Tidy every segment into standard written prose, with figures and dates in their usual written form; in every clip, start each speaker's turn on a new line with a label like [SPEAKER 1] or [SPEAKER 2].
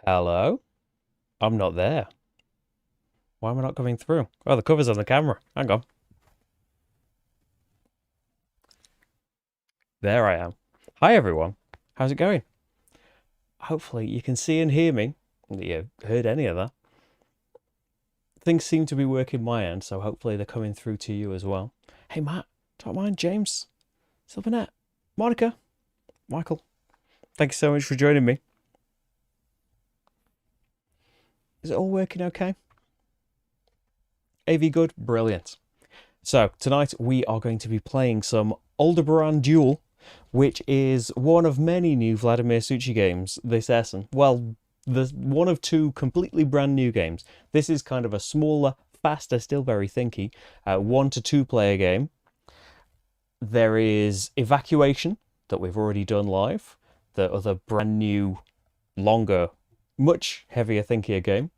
[SPEAKER 1] Hello? I'm not there. Why am I not coming through? Oh, the cover's on the camera. Hang on. There I am. Hi, everyone. How's it going? Hopefully you can see and hear me. You heard any of that. Things seem to be working my end, so hopefully they're coming through to you as well. Hey, Matt. Don't mind, James. Sylvanette. Monica. Michael. Thank you so much for joining me. Is it all working okay? AV good? Brilliant. So, tonight we are going to be playing some Aldebaran Duel, which is one of many new Vladimir Suchi games this Essen. Well, there's one of two completely brand new games. This is kind of a smaller, faster, still very thinky, 1 to 2 player game. There is Evacuation, that we've already done live, the other brand new, longer, much heavier, thinkier game.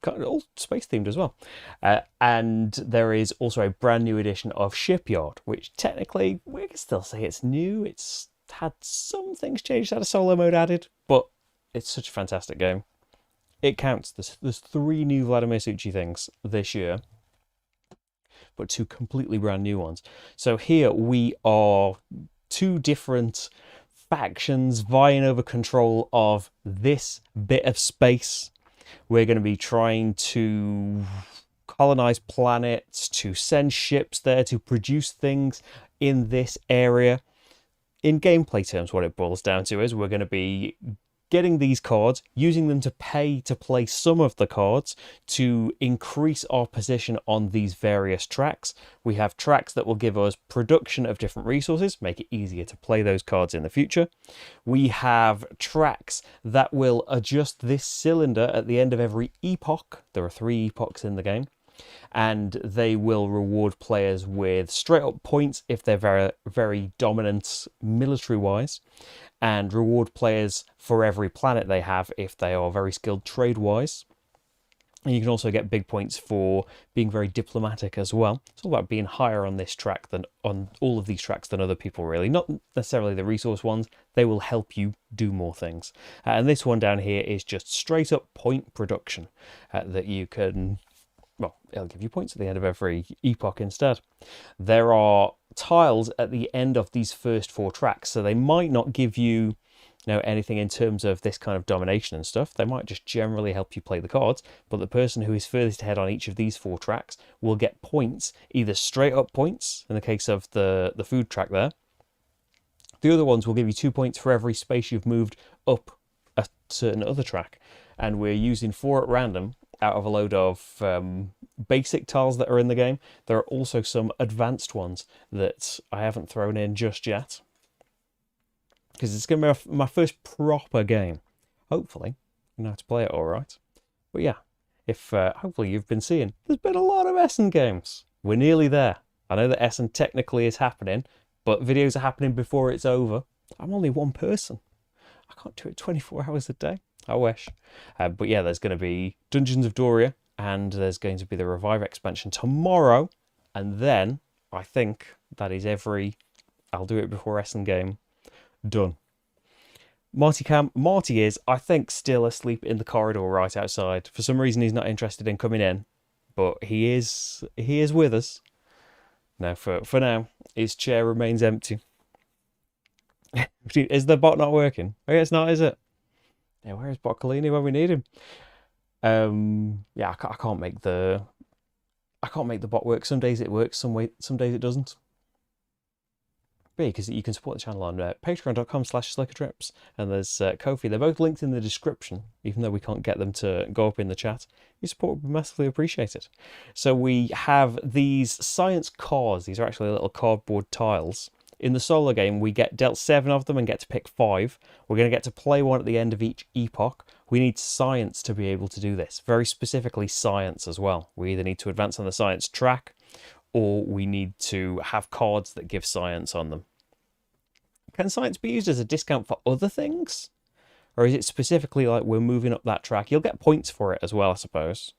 [SPEAKER 1] Kind of all space themed as well. And there is also a brand new edition of Shipyard, which technically we can still say it's new. It's had some things changed, had a solo mode added, but it's such a fantastic game. It counts. There's 3 new Vladimir Suchi things this year, but 2 completely brand new ones. So here we are, 2 different factions vying over control of this bit of space. We're going to be trying to colonize planets, to send ships there, to produce things in this area. In gameplay terms, what it boils down to is we're going to be getting these cards, using them to pay to play some of the cards to increase our position on these various tracks. We have tracks that will give us production of different resources, make it easier to play those cards in the future. We have tracks that will adjust this cylinder at the end of every epoch. There are 3 epochs in the game. And they will reward players with straight up points if they're very, very dominant military wise, and reward players for every planet they have if they are very skilled trade wise. And you can also get big points for being very diplomatic as well. It's all about being higher on this track than on all of these tracks than other people, really. Not necessarily the resource ones. They will help you do more things. And this one down here is just straight up point production that you can... Well, it'll give you points at the end of every epoch instead. There are tiles at the end of these first 4 tracks, so they might not give you, anything in terms of this kind of domination and stuff. They might just generally help you play the cards, but the person who is furthest ahead on each of these 4 tracks will get points, either straight up points, in the case of the food track there. The other ones will give you 2 points for every space you've moved up a certain other track, and we're using 4 at random out of a load of basic tiles that are in the game. There are also some advanced ones that I haven't thrown in just yet, because it's going to be my first proper game. Hopefully, you know how to play it all right. But yeah, if hopefully you've been seeing, there's been a lot of Essen games. We're nearly there. I know that Essen technically is happening, but videos are happening before it's over. I'm only one person. I can't do it 24 hours a day. I wish. But yeah, there's going to be Dungeons of Doria, and there's going to be the Revive expansion tomorrow. And then I think that is every I'll do it before Essen game done. Marty is, I think, still asleep in the corridor right outside. For some reason, he's not interested in coming in, but he is with us. Now, for now, his chair remains empty. Is the bot not working? Oh, yeah, it's not, is it? Yeah, where is Boccolini when we need him? Yeah, I can't make the bot work. Some days it works, some days it doesn't. Because you can support the channel on patreon.com/slickerdrips, and there's Ko-fi. They're both linked in the description, even though we can't get them to go up in the chat. Your support would be massively appreciated. So we have these science cars. These are actually little cardboard tiles. In the solo game, we get dealt 7 of them and get to pick 5. We're going to get to play one at the end of each epoch. We need science to be able to do this. Very specifically science as well. We either need to advance on the science track, or we need to have cards that give science on them. Can science be used as a discount for other things? Or is it specifically like we're moving up that track? You'll get points for it as well, I suppose.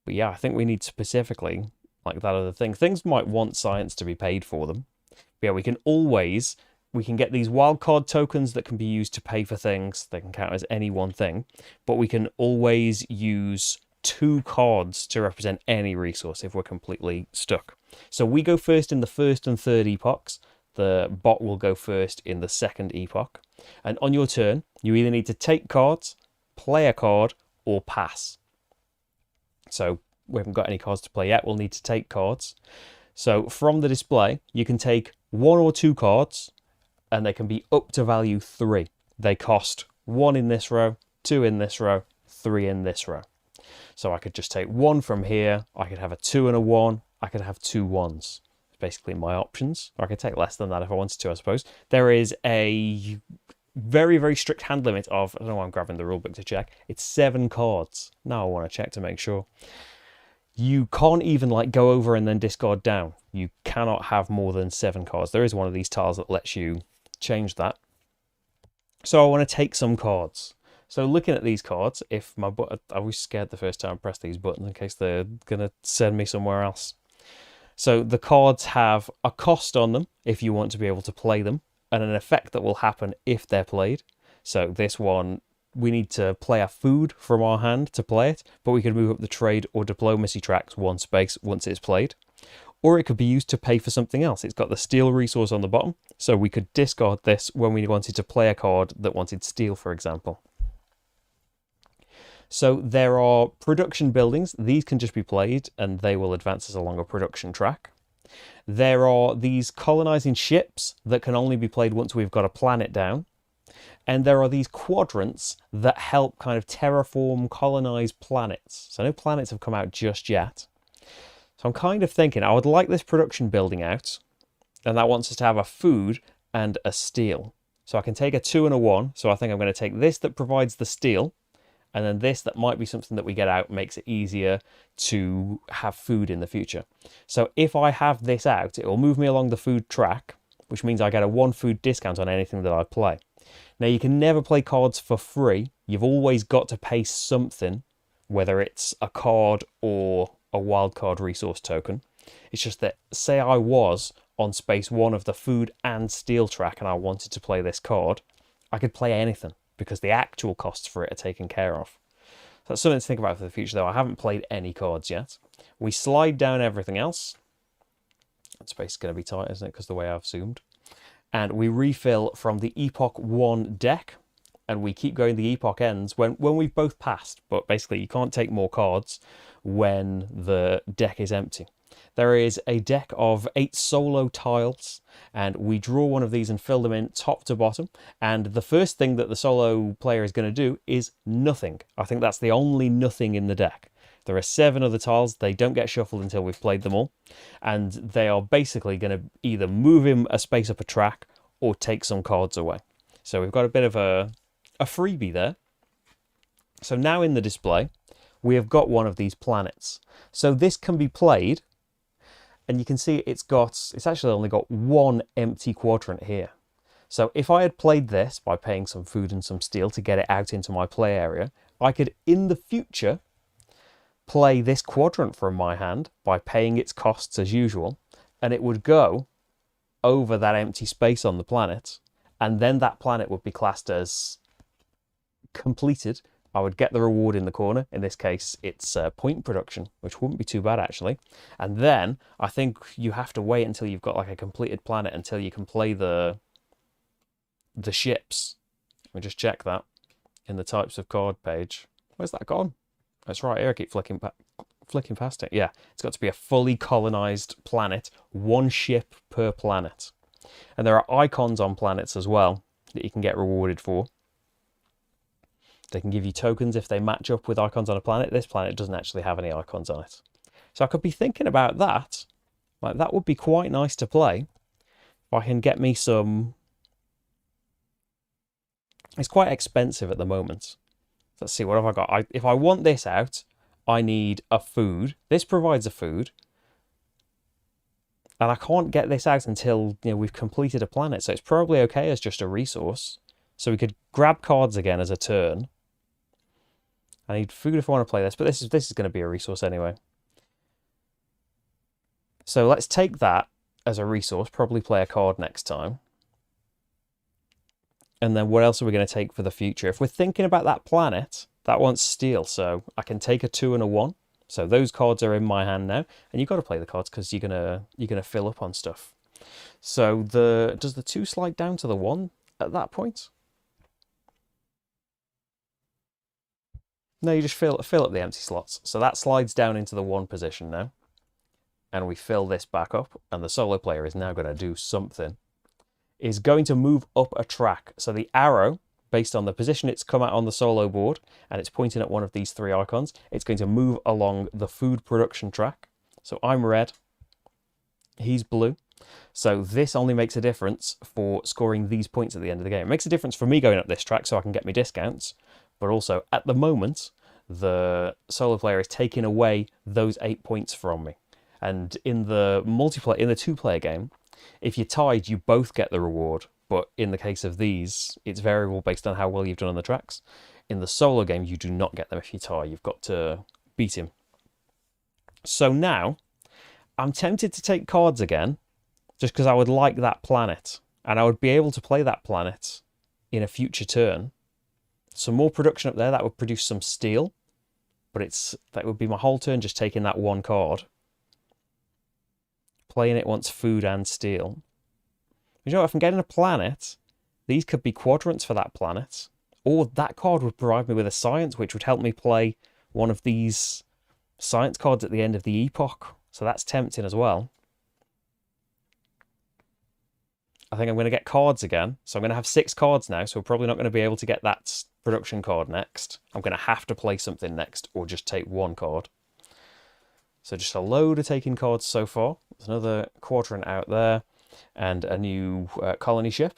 [SPEAKER 1] But yeah, I think we need specifically like that other thing. Things might want science to be paid for them. But yeah, we can always we can get these wildcard tokens that can be used to pay for things. They can count as any one thing, but we can always use 2 cards to represent any resource if we're completely stuck. So we go first in the first and third epochs. The bot will go first in the second epoch. And on your turn, you either need to take cards, play a card, or pass. So we haven't got any cards to play yet. We'll need to take cards. So from the display, you can take 1 or 2 cards, and they can be up to value 3. They cost 1 in this row, 2 in this row, 3 in this row. So I could just take 1 from here. I could have a 2 and a 1. I could have 2 1s. It's basically my options. Or I could take less than that if I wanted to, I suppose. There is a very, very strict hand limit of, I don't know why I'm grabbing the rulebook to check. It's 7 cards. Now I want to check to make sure. You can't even like go over and then discard down. You cannot have more than 7 cards. There is one of these tiles that lets you change that. So I want to take some cards. So looking at these cards, if my I was scared the first time I pressed these buttons in case they're going to send me somewhere else. So the cards have a cost on them if you want to be able to play them, and an effect that will happen if they're played. So this one, we need to play a food from our hand to play it, but we can move up the trade or diplomacy tracks 1 space once it's played. Or it could be used to pay for something else. It's got the steel resource on the bottom, so we could discard this when we wanted to play a card that wanted steel, for example. So there are production buildings. These can just be played, and they will advance us along a production track. There are these colonizing ships that can only be played once we've got a planet down. And there are these quadrants that help kind of terraform, colonize planets. So no planets have come out just yet. So I'm kind of thinking I would like this production building out, and that wants us to have a food and a steel. So I can take a 2 and a 1. So I think I'm going to take this that provides the steel, and then this that might be something that we get out makes it easier to have food in the future. So if I have this out, it will move me along the food track, which means I get a 1 food discount on anything that I play. Now you can never play cards for free. You've always got to pay something, whether it's a card or a wildcard resource token. It's just that, say I was on space 1 of the food and steel track and I wanted to play this card, I could play anything because the actual costs for it are taken care of. So that's something to think about for the future, though. I haven't played any cards yet. We slide down everything else. That space is going to be tight, isn't it, because the way I've zoomed. And we refill from the Epoch 1 deck, and we keep going. The Epoch ends when we've both passed, but basically you can't take more cards when the deck is empty. There is a deck of 8 solo tiles, and we draw one of these and fill them in top to bottom, and the first thing that the solo player is going to do is nothing. I think that's the only nothing in the deck. There are 7 other tiles. They don't get shuffled until we've played them all, and they are basically going to either move him a space up a track or take some cards away. So we've got a bit of a freebie there. So now in the display, we have got one of these planets. So this can be played, and you can see it's actually only got 1 empty quadrant here. So if I had played this by paying some food and some steel to get it out into my play area, I could in the future play this quadrant from my hand by paying its costs as usual, and it would go over that empty space on the planet, and then that planet would be classed as completed. I would get the reward in the corner. In this case, it's point production, which wouldn't be too bad actually. And then I think you have to wait until you've got like a completed planet until you can play the ships. Let me just check that in the types of card page. Where's that gone? That's right here. I keep flicking past it. Yeah, it's got to be a fully colonized planet, 1 ship per planet. And there are icons on planets as well that you can get rewarded for. They can give you tokens if they match up with icons on a planet. This planet doesn't actually have any icons on it. So I could be thinking about that. Like, that would be quite nice to play. If I can get me some... It's quite expensive at the moment. Let's see, what have I got? If I want this out, I need a food. This provides a food. And I can't get this out until we've completed a planet. So it's probably okay as just a resource. So we could grab cards again as a turn. I need food if I want to play this, but this is going to be a resource anyway. So let's take that as a resource, probably play a card next time. And then what else are we going to take for the future? If we're thinking about that planet, that wants steel. So I can take a 2 and a 1. So those cards are in my hand now. And you've got to play the cards because you're gonna fill up on stuff. So does the 2 slide down to the 1 at that point? No, you just fill up the empty slots. So that slides down into the 1 position now. And we fill this back up. And the solo player is now going to do something. Is going to move up a track. So the arrow, based on the position it's come at on the solo board, and it's pointing at one of these 3 icons, it's going to move along the food production track. So I'm red, he's blue. So this only makes a difference for scoring these points at the end of the game. It makes a difference for me going up this track so I can get me discounts, but also at the moment, the solo player is taking away those 8 points from me. And in the multiplayer, in the 2-player game, if you're tied, you both get the reward. But in the case of these, it's variable based on how well you've done on the tracks. In the solo game, you do not get them if you tie. You've got to beat him. So now, I'm tempted to take cards again, just because I would like that planet. And I would be able to play that planet in a future turn. Some more production up there, that would produce some steel. But that would be my whole turn just taking that 1 card. Playing it wants food and steel. You know, if I'm getting a planet, these could be quadrants for that planet. Or that card would provide me with a science, which would help me play one of these science cards at the end of the Epoch. So that's tempting as well. I think I'm going to get cards again. So I'm going to have 6 cards now, so we're probably not going to be able to get that production card next. I'm going to have to play something next, or just take 1 card. So just a load of taking cards so far. There's another quadrant out there and a new colony ship.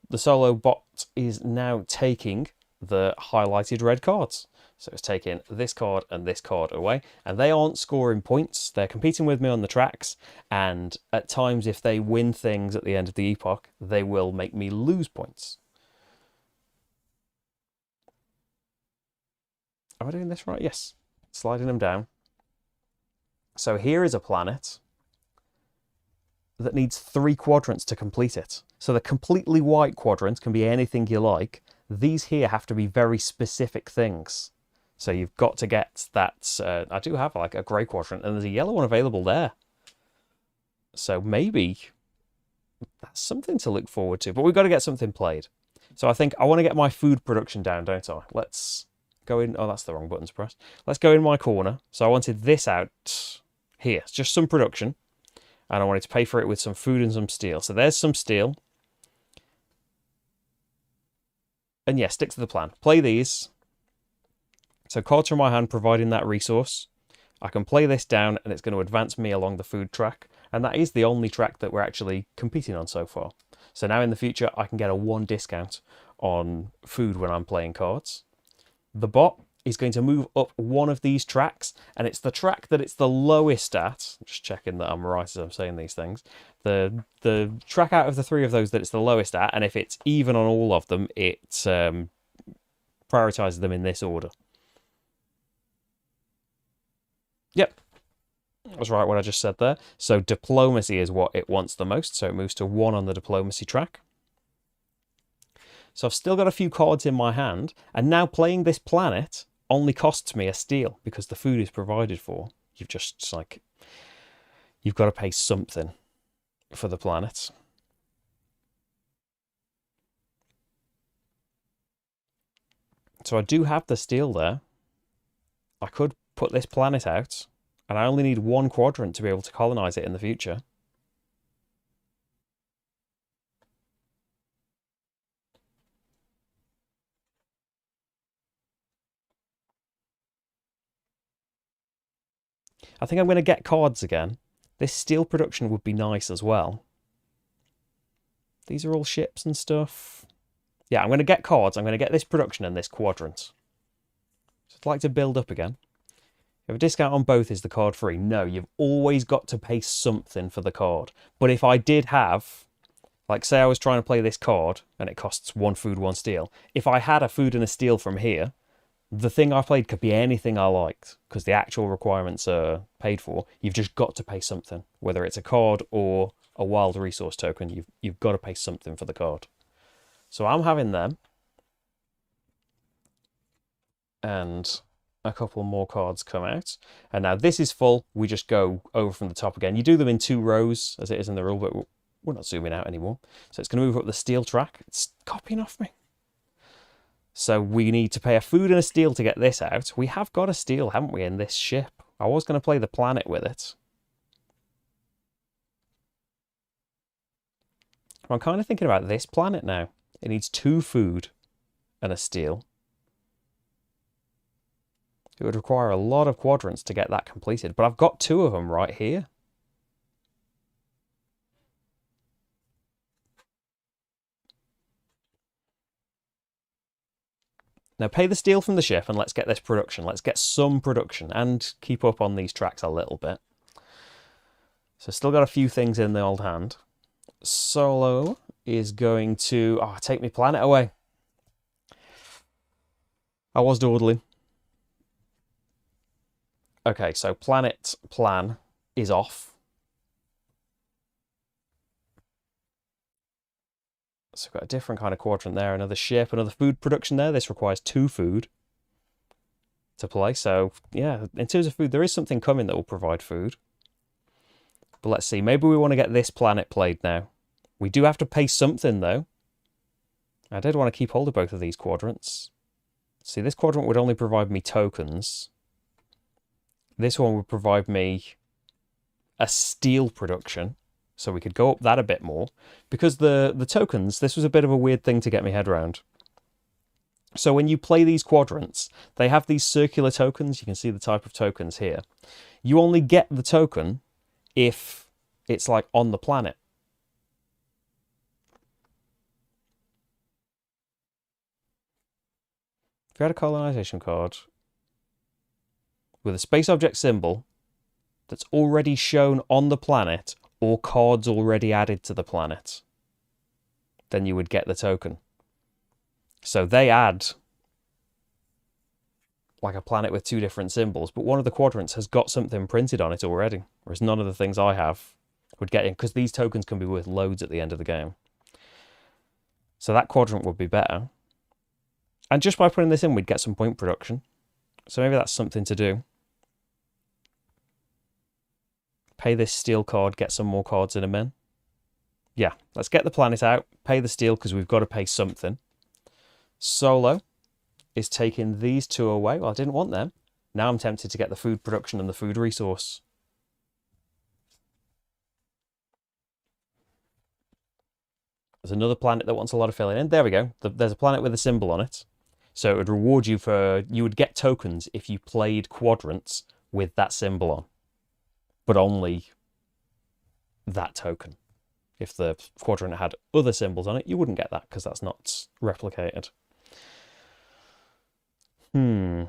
[SPEAKER 1] The solo bot is now taking the highlighted red cards. So it's taking this card and this card away. And they aren't scoring points. They're competing with me on the tracks. And at times, if they win things at the end of the Epoch, they will make me lose points. Am I doing this right? Yes. Sliding them down. So here is a planet that needs 3 quadrants to complete it. So the completely white quadrant can be anything you like. These here have to be very specific things. So you've got to get that. I do have like a grey quadrant, and there's a yellow one available there. So maybe that's something to look forward to. But we've got to get something played. So I think I want to get my food production down, don't I? Let's go in. Oh, that's the wrong button to press. Let's go in my corner. So I wanted this out here. It's just some production. And I wanted to pay for it with some food and some steel. So there's some steel. And yeah, stick to the plan. Play these. So cards from my hand providing that resource. I can play this down and it's going to advance me along the food track. And that is the only track that we're actually competing on so far. So now in the future, I can get a 1 discount on food when I'm playing cards. The bot is going to move up one of these tracks, and it's the track that it's the lowest at. I'm just checking that I'm right as I'm saying these things. The track out of the 3 of those that it's the lowest at, and if it's even on all of them, it prioritizes them in this order. Yep. I was right what I just said there. So diplomacy is what it wants the most, so it moves to 1 on the diplomacy track. So I've still got a few cards in my hand, and now playing this planet only costs me a steel because the food is provided for. You've just like, you've got to pay something for the planet. So I do have the steel there. I could put this planet out, and I only need 1 quadrant to be able to colonize it in the future. I think I'm going to get cards again. This steel production would be nice as well. These are all ships and stuff. Yeah, I'm going to get cards. I'm going to get this production and this quadrant. So I'd like to build up again. If a discount on both is the card free, no, you've always got to pay something for the card. But if I did have, like say I was trying to play this card and it costs 1 food, 1 steel. If I had a food and a steel from here, the thing I played could be anything I liked because the actual requirements are paid for. You've just got to pay something, whether it's a card or a wild resource token. You've got to pay something for the card. So I'm having them. And a couple more cards come out. And now this is full. We just go over from the top again. You do them in 2 rows, as it is in the rule, but we're not zooming out anymore. So it's going to move up the steel track. It's copying off me. So we need to pay a food and a steel to get this out. We have got a steel, haven't we, in this ship? I was going to play the planet with it. I'm kind of thinking about this planet now. It needs 2 food and a steel. It would require a lot of quadrants to get that completed, but I've got 2 of them right here. Now pay the steel from the ship and let's get this production. Let's get some production and keep up on these tracks a little bit. So still got a few things in the old hand. Solo is going to... Oh, take me planet away. I was dawdling. Okay, so planet plan is off. So we've got a different kind of quadrant there, another ship, another food production there. This requires 2 food to play. So, yeah, in terms of food, there is something coming that will provide food. But let's see, maybe we want to get this planet played now. We do have to pay something, though. I did want to keep hold of both of these quadrants. See, this quadrant would only provide me tokens. This one would provide me a steel production. So we could go up that a bit more. Because the tokens, this was a bit of a weird thing to get my head around. So when you play these quadrants, they have these circular tokens. You can see the type of tokens here. You only get the token if it's like on the planet. If you had a colonization card with a space object symbol that's already shown on the planet or cards already added to the planet, then you would get the token. So they add like a planet with 2 different symbols, but one of the quadrants has got something printed on it already, whereas none of the things I have would get in, because these tokens can be worth loads at the end of the game. So that quadrant would be better. And just by putting this in, we'd get some point production. So maybe that's something to do. Pay this steel card, get some more cards in a min. Yeah, let's get the planet out, pay the steel because we've got to pay something. Solo is taking these 2 away. Well, I didn't want them. Now I'm tempted to get the food production and the food resource. There's another planet that wants a lot of filling in. There we go. There's a planet with a symbol on it. So it would reward you for... You would get tokens if you played quadrants with that symbol on. But only that token. If the quadrant had other symbols on it, you wouldn't get that because that's not replicated. See,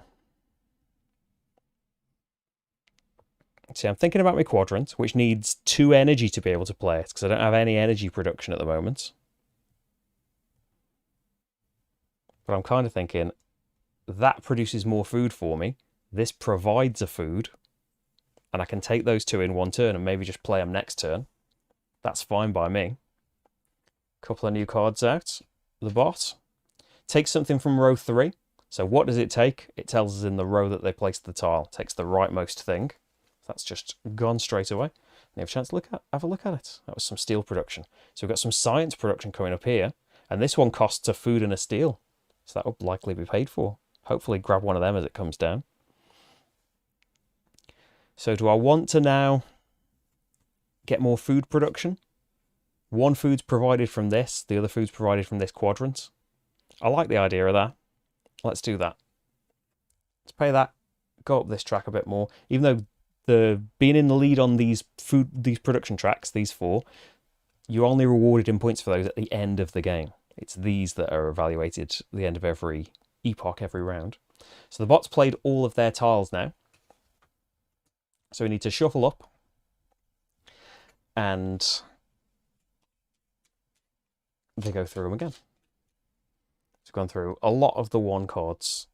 [SPEAKER 1] I'm thinking about my quadrant, which needs 2 energy to be able to play it because I don't have any energy production at the moment. But I'm kind of thinking that produces more food for me. This provides a food. And I can take those 2 in 1 turn and maybe just play them next turn. That's fine by me. Couple of new cards out. The bot. Take something from row 3. So what does it take? It tells us in the row that they placed the tile. It takes the rightmost thing. That's just gone straight away. And you have a chance to have a look at it. That was some steel production. So we've got some science production coming up here. And this one costs a food and a steel. So that will likely be paid for. Hopefully grab one of them as it comes down. So do I want to now get more food production? 1 food's provided from this, the other food's provided from this quadrant. I like the idea of that. Let's do that. Let's pay that, go up this track a bit more. Even though being in the lead on these production tracks, these 4, you're only rewarded in points for those at the end of the game. It's these that are evaluated at the end of every epoch, every round. So the bot's played all of their tiles now. So we need to shuffle up and they go through them again. So we've gone through a lot of the 1 cards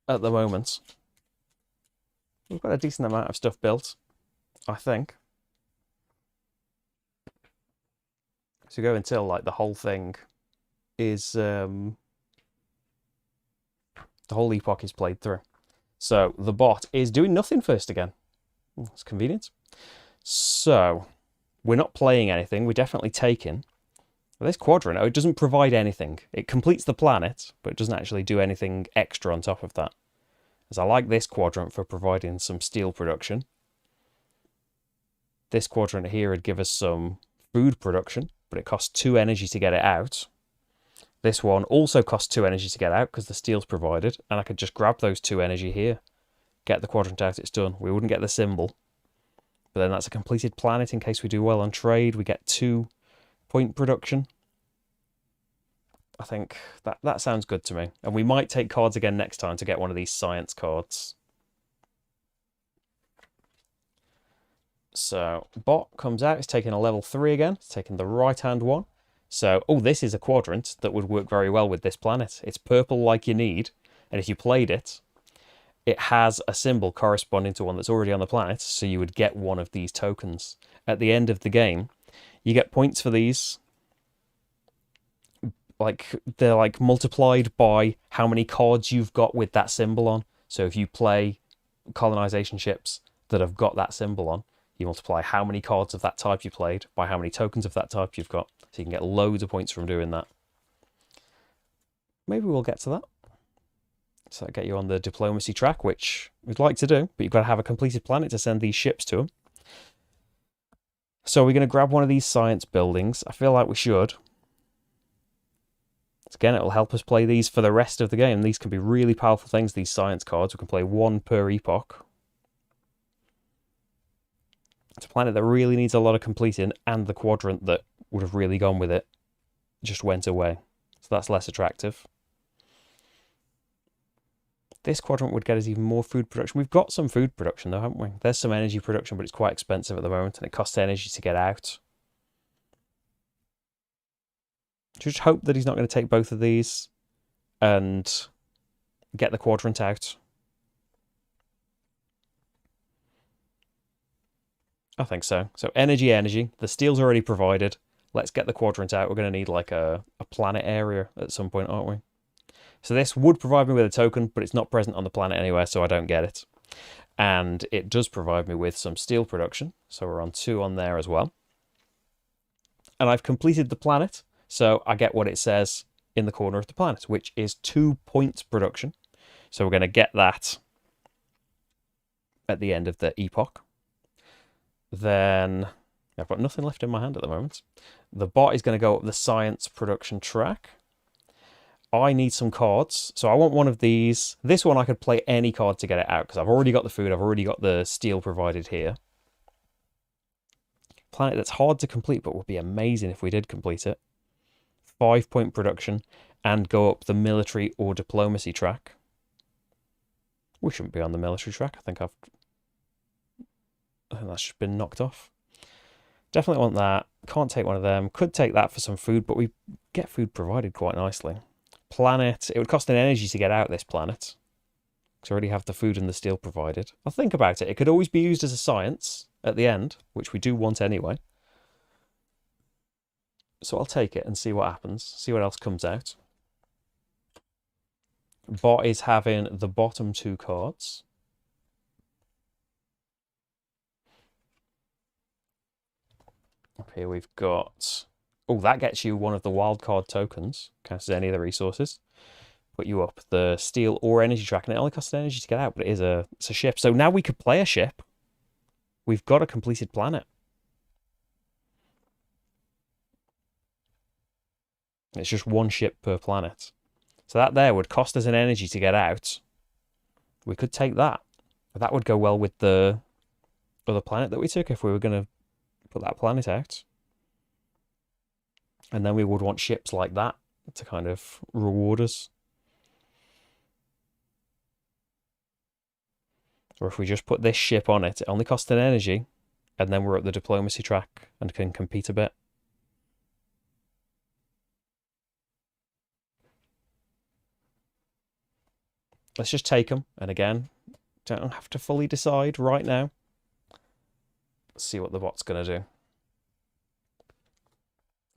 [SPEAKER 1] at the moment. We've got a decent amount of stuff built, I think. So go until like the whole thing the whole epoch is played through. So the bot is doing nothing first again. It's convenient. So we're not playing anything. We're definitely taking. This quadrant, it doesn't provide anything. It completes the planet, but it doesn't actually do anything extra on top of that. As I like this quadrant for providing some steel production. This quadrant here would give us some food production, but it costs 2 energy to get it out. This one also costs 2 energy to get out because the steel's provided, and I could just grab those 2 energy here, get the quadrant out, it's done. We wouldn't get the symbol, but then that's a completed planet in case we do well on trade. We get 2 point production. I think that sounds good to me. And we might take cards again next time to get one of these science cards. So bot comes out, it's taking a level 3 again, it's taking the right hand one. So, oh, this is a quadrant that would work very well with this planet. It's purple like you need, and if you played it, it has a symbol corresponding to one that's already on the planet, so you would get one of these tokens. At the end of the game, you get points for these. They're like multiplied by how many cards you've got with that symbol on. So if you play colonization ships that have got that symbol on, you multiply how many cards of that type you played by how many tokens of that type you've got. So you can get loads of points from doing that. Maybe we'll get to that. So that'll get you on the diplomacy track, which we'd like to do, but you've got to have a completed planet to send these ships to them. So we're going to grab one of these science buildings. I feel like we should. Again, it will help us play these for the rest of the game. These can be really powerful things, these science cards. We can play 1 per epoch. It's a planet that really needs a lot of completing, and the quadrant that would have really gone with it just went away. So that's less attractive. This quadrant would get us even more food production. We've got some food production though, haven't we? There's some energy production, but it's quite expensive at the moment, and it costs energy to get out. Just hope that he's not going to take both of these and get the quadrant out. I think so. So energy. The steel's already provided. Let's get the quadrant out. We're going to need like a planet area at some point, aren't we? So this would provide me with a token, but it's not present on the planet anywhere, so I don't get it. And it does provide me with some steel production. So we're on 2 on there as well. And I've completed the planet. So I get what it says in the corner of the planet, which is 2 points production. So we're going to get that at the end of the epoch. Then I've got nothing left in my hand at the moment. The bot is going to go up the science production track. I need some cards. So I want one of these. This one I could play any card to get it out because I've already got the food. I've already got the steel provided here. Planet that's hard to complete, but would be amazing if we did complete it. 5 point production and go up the military or diplomacy track. We shouldn't be on the military track. I think that's just been knocked off. Definitely want that. Can't take one of them. Could take that for some food, but we get food provided quite nicely. Planet. It would cost an energy to get out this planet. Because I already have the food and the steel provided. I'll think about it. It could always be used as a science at the end, which we do want anyway. So I'll take it and see what happens. See what else comes out. Bot is having the bottom 2 cards. Up here we've got... Oh, that gets you one of the wildcard tokens. Counts as any of the resources. Put you up the steel or energy track, and it only costs energy to get out, but it's a ship. So now we could play a ship. We've got a completed planet. It's just 1 ship per planet. So that there would cost us an energy to get out. We could take that. That would go well with the other planet that we took if we were going to put that planet out. And then we would want ships like that to kind of reward us. Or if we just put this ship on it, it only costs an energy, and then we're at the diplomacy track and can compete a bit. Let's just take them, and again, don't have to fully decide right now. Let's see what the bot's going to do.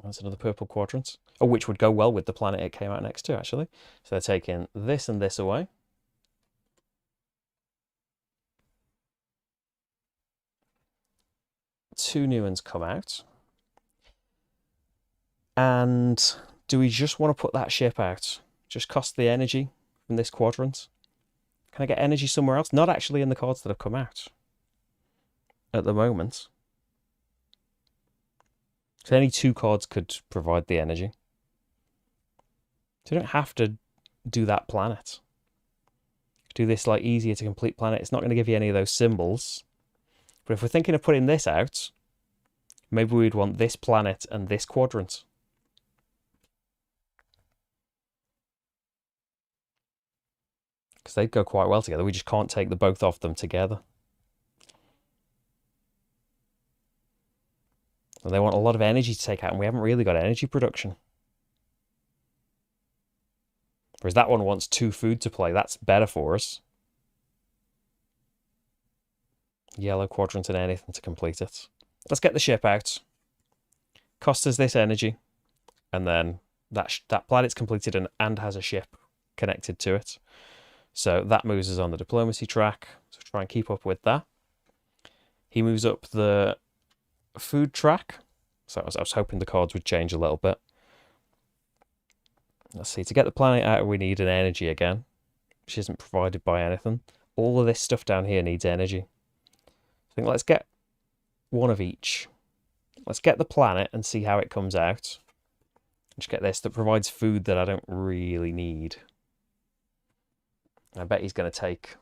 [SPEAKER 1] That's another purple quadrant. Oh, which would go well with the planet it came out next to, actually. So they're taking this and this away. Two new ones come out. And do we just want to put that ship out? Just cost the energy from this quadrant? Can I get energy somewhere else? Not actually in the cards that have come out at the moment. So only two cards could provide the energy. So you don't have to do that planet. Do this like easier to complete planet. It's not going to give you any of those symbols. But if we're thinking of putting this out, maybe we'd want this planet and this quadrant. Because they'd go quite well together. We just can't take the both of them together. And they want a lot of energy to take out, and we haven't really got energy production. Whereas that one wants 2 food to play. That's better for us. Yellow quadrant and anything to complete it. Let's get the ship out. Cost us this energy. And then that planet's completed and has a ship connected to it. So that moves us on the diplomacy track. So try and keep up with that. He moves up the food track. So I was hoping the cards would change a little bit. Let's see, to get the planet out, we need an energy again, which isn't provided by anything. All of this stuff down here needs energy. I think let's get one of each. Let's get the planet and see how it comes out. Just get this that provides food that I don't really need. I bet he's going to take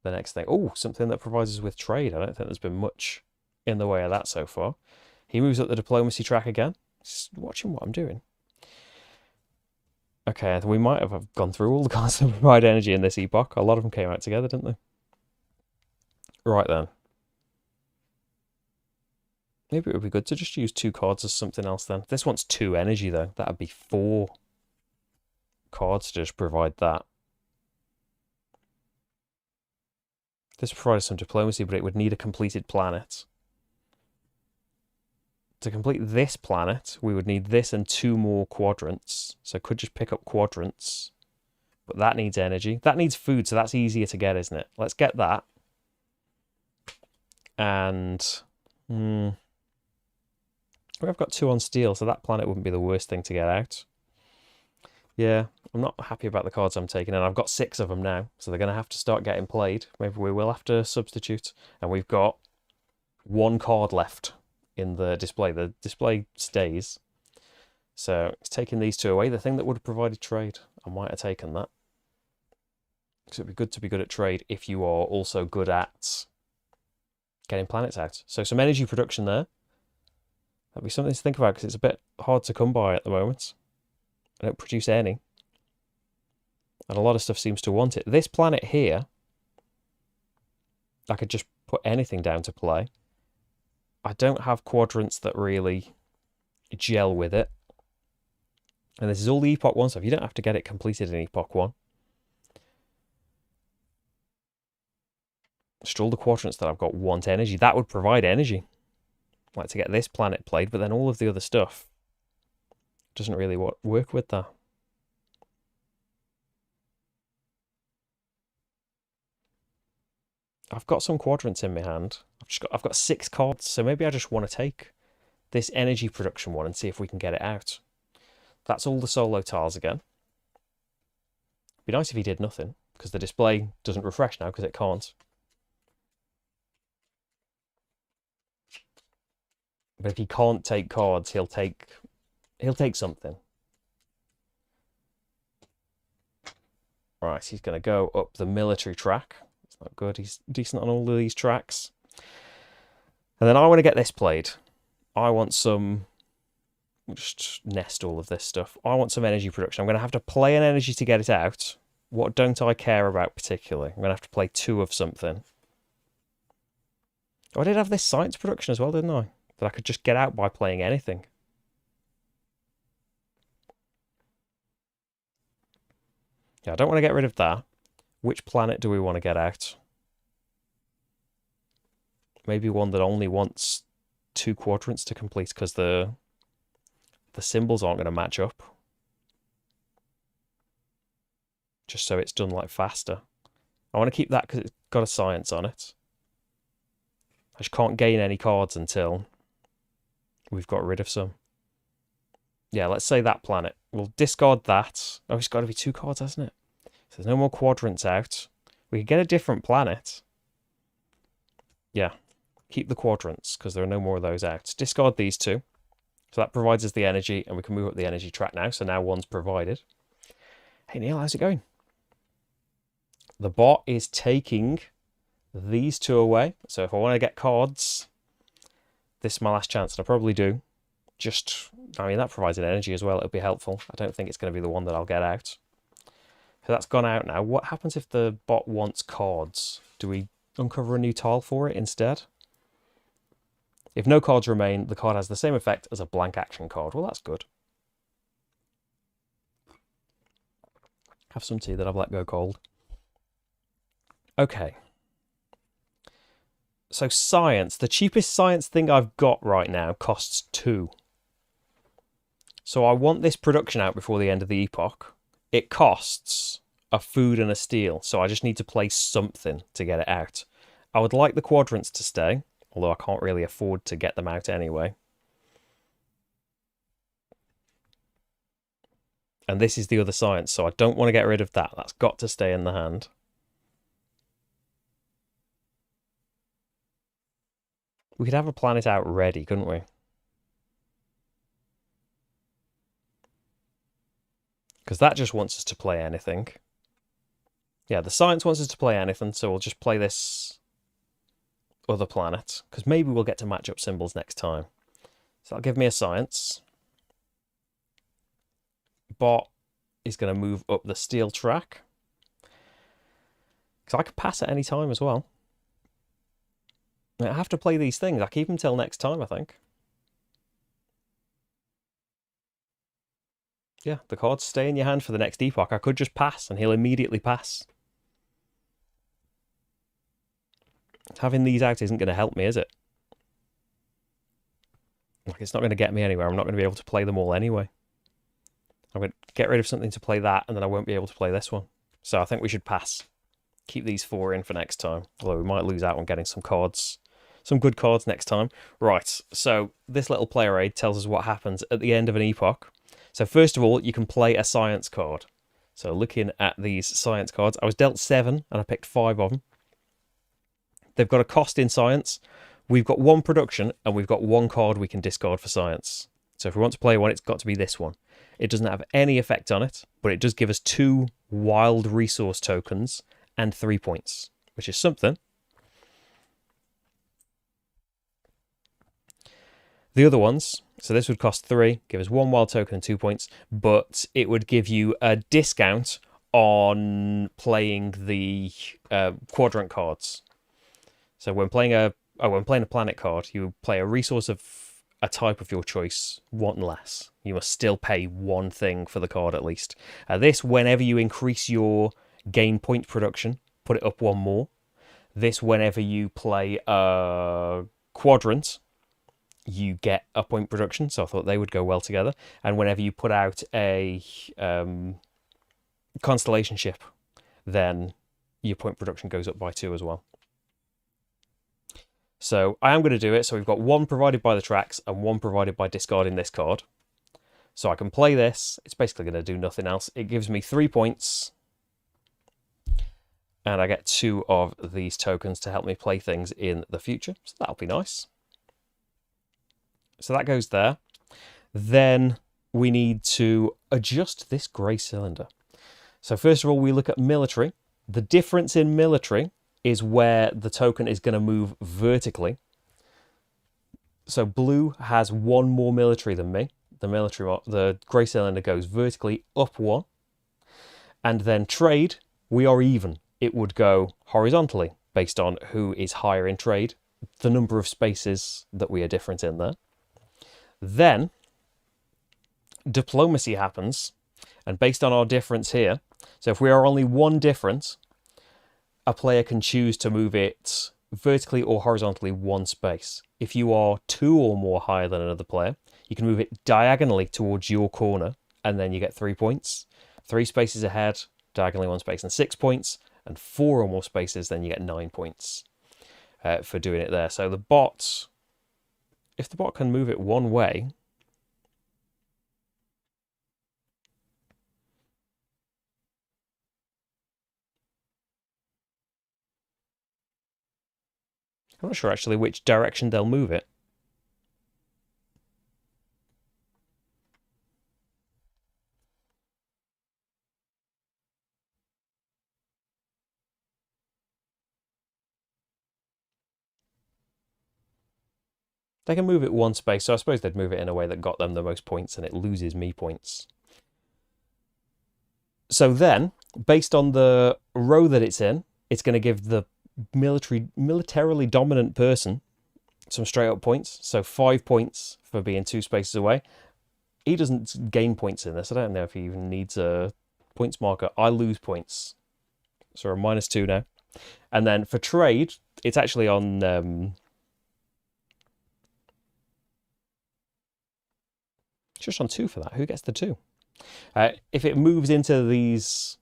[SPEAKER 1] the next thing. Oh, something that provides us with trade. I don't think there's been much in the way of that so far. He moves up the diplomacy track again. Just watching what I'm doing. Okay, we might have gone through all the cards that provide energy in this epoch. A lot of them came out together, didn't they? Right then. Maybe it would be good to just use 2 cards as something else then. This wants 2 energy though. That would be 4 cards to just provide that. This provides some diplomacy, but it would need a completed planet. To complete this planet, we would need this and 2 more quadrants. So I could just pick up quadrants. But that needs energy. That needs food, so that's easier to get, isn't it? Let's get that. And we've got 2 on steel, so that planet wouldn't be the worst thing to get out. Yeah, I'm not happy about the cards I'm taking, and I've got 6 of them now, so they're going to have to start getting played. Maybe we will have to substitute. And we've got 1 card left in the display. The display stays. So it's taking these 2 away. The thing that would have provided trade, I might have taken that. Because it'd be good to be good at trade if you are also good at getting planets out. So some energy production there. That'd be something to think about because it's a bit hard to come by at the moment. I don't produce any. And a lot of stuff seems to want it. This planet here, I could just put anything down to play. I don't have quadrants that really gel with it. And this is all the Epoch 1 stuff. You don't have to get it completed in Epoch 1. Just all the quadrants that I've got want energy. That would provide energy. I'd like to get this planet played, but then all of the other stuff doesn't really work with that. I've got some quadrants in my hand. I've got 6 cards, so maybe I just want to take this energy production one and see if we can get it out. That's all the solo tiles again. It'd be nice if he did nothing, because the display doesn't refresh now because it can't. But if he can't take cards, he'll take something. Right, he's going to go up the military track. It's not good. He's decent on all of these tracks. And then I want to get this played. I want some... Just nest all of this stuff. I want some energy production. I'm going to have to play an energy to get it out. What don't I care about particularly? I'm going to have to play 2 of something. Oh, I did have this science production as well, didn't I? That I could just get out by playing anything. Yeah, I don't want to get rid of that. Which planet do we want to get out? Maybe one that only wants 2 quadrants to complete because the the symbols aren't going to match up. Just so it's done like faster. I want to keep that because it's got a science on it. I just can't gain any cards until we've got rid of some. Yeah, let's say that planet. We'll discard that. Oh, it's got to be 2 cards, hasn't it? So there's no more quadrants out. We could get a different planet. Yeah, keep the quadrants because there are no more of those out. Discard these 2. So that provides us the energy, and we can move up the energy track now. So now 1's provided. Hey, Neil, how's it going? The bot is taking these 2 away. So if I want to get cards, this is my last chance, and I probably do. I mean, that provides an energy as well. It'll be helpful. I don't think it's going to be the one that I'll get out. So that's gone out now. What happens if the bot wants cards? Do we uncover a new tile for it instead? If no cards remain, the card has the same effect as a blank action card. Well, that's good. Have some tea that I've let go cold. Okay. So science. The cheapest science thing I've got right now costs 2. So I want this production out before the end of the epoch. It costs a food and a steel, so I just need to play something to get it out. I would like the quadrants to stay, although I can't really afford to get them out anyway. And this is the other science, so I don't want to get rid of that. That's got to stay in the hand. We could have a planet out ready, couldn't we? Because that just wants us to play anything. Yeah, the science wants us to play anything, so we'll just play this other planet. Because maybe we'll get to match up symbols next time. So that'll give me a science. Bot is going to move up the steel track. Because I could pass at any time as well. I have to play these things. I keep them till next time, I think. Yeah, the cards stay in your hand for the next epoch. I could just pass, and he'll immediately pass. Having these out isn't going to help me, is it? Like, it's not going to get me anywhere. I'm not going to be able to play them all anyway. I'm going to get rid of something to play that, and then I won't be able to play this one. So I think we should pass. Keep these 4 in for next time. Although we might lose out on getting some cards. Some good cards next time. Right, so this little player aid tells us what happens at the end of an epoch. So first of all, you can play a science card. So looking at these science cards, I was dealt 7 and I picked 5 of them. They've got a cost in science. We've got 1 production and we've got 1 card we can discard for science. So if we want to play one, it's got to be this one. It doesn't have any effect on it, but it does give us 2 wild resource tokens and 3 points, which is something. The other ones, so this would cost 3, give us 1 wild token and 2 points, but it would give you a discount on playing the quadrant cards. So when playing a planet card, you play a resource of a type of your choice, 1 less. You must still pay 1 thing for the card at least. This, whenever you increase your gain point production, put it up 1 more. This, whenever you play a quadrant, you get a point production, so I thought they would go well together. And whenever you put out a constellation ship, then your point production goes up by 2 as well. So I am going to do it. So we've got 1 provided by the tracks and 1 provided by discarding this card. So I can play this. It's basically going to do nothing else. It gives me 3 points. And I get 2 of these tokens to help me play things in the future. So that'll be nice. So that goes there. Then we need to adjust this grey cylinder. So first of all, we look at military. The difference in military is where the token is going to move vertically. So blue has 1 more military than me. The grey cylinder goes vertically up 1. And then trade, we are even. It would go horizontally based on who is higher in trade, the number of spaces that we are different in there. Then diplomacy happens, and based on our difference here, so if we are only 1 different, a player can choose to move it vertically or horizontally 1 space. if you are 2 or more higher than another player, you can move it diagonally towards your corner, and then you get 3 points. 3 spaces ahead, diagonally 1 space, and 6 points. And 4 or more spaces, then you get 9 points for doing it there. So the bot, if the bot can move it one way, I'm not sure actually which direction they'll move it. They can move it 1 space, so I suppose they'd move it in a way that got them the most points, and it loses me points. So then, based on the row that it's in, it's going to give the militarily dominant person some straight up points. So 5 points for being 2 spaces away. He doesn't gain points in this. I don't know if he even needs a points marker. I lose points. So I'm -2 now. And then for trade, it's actually on... just on 2 for that. Who gets the 2? If it moves into these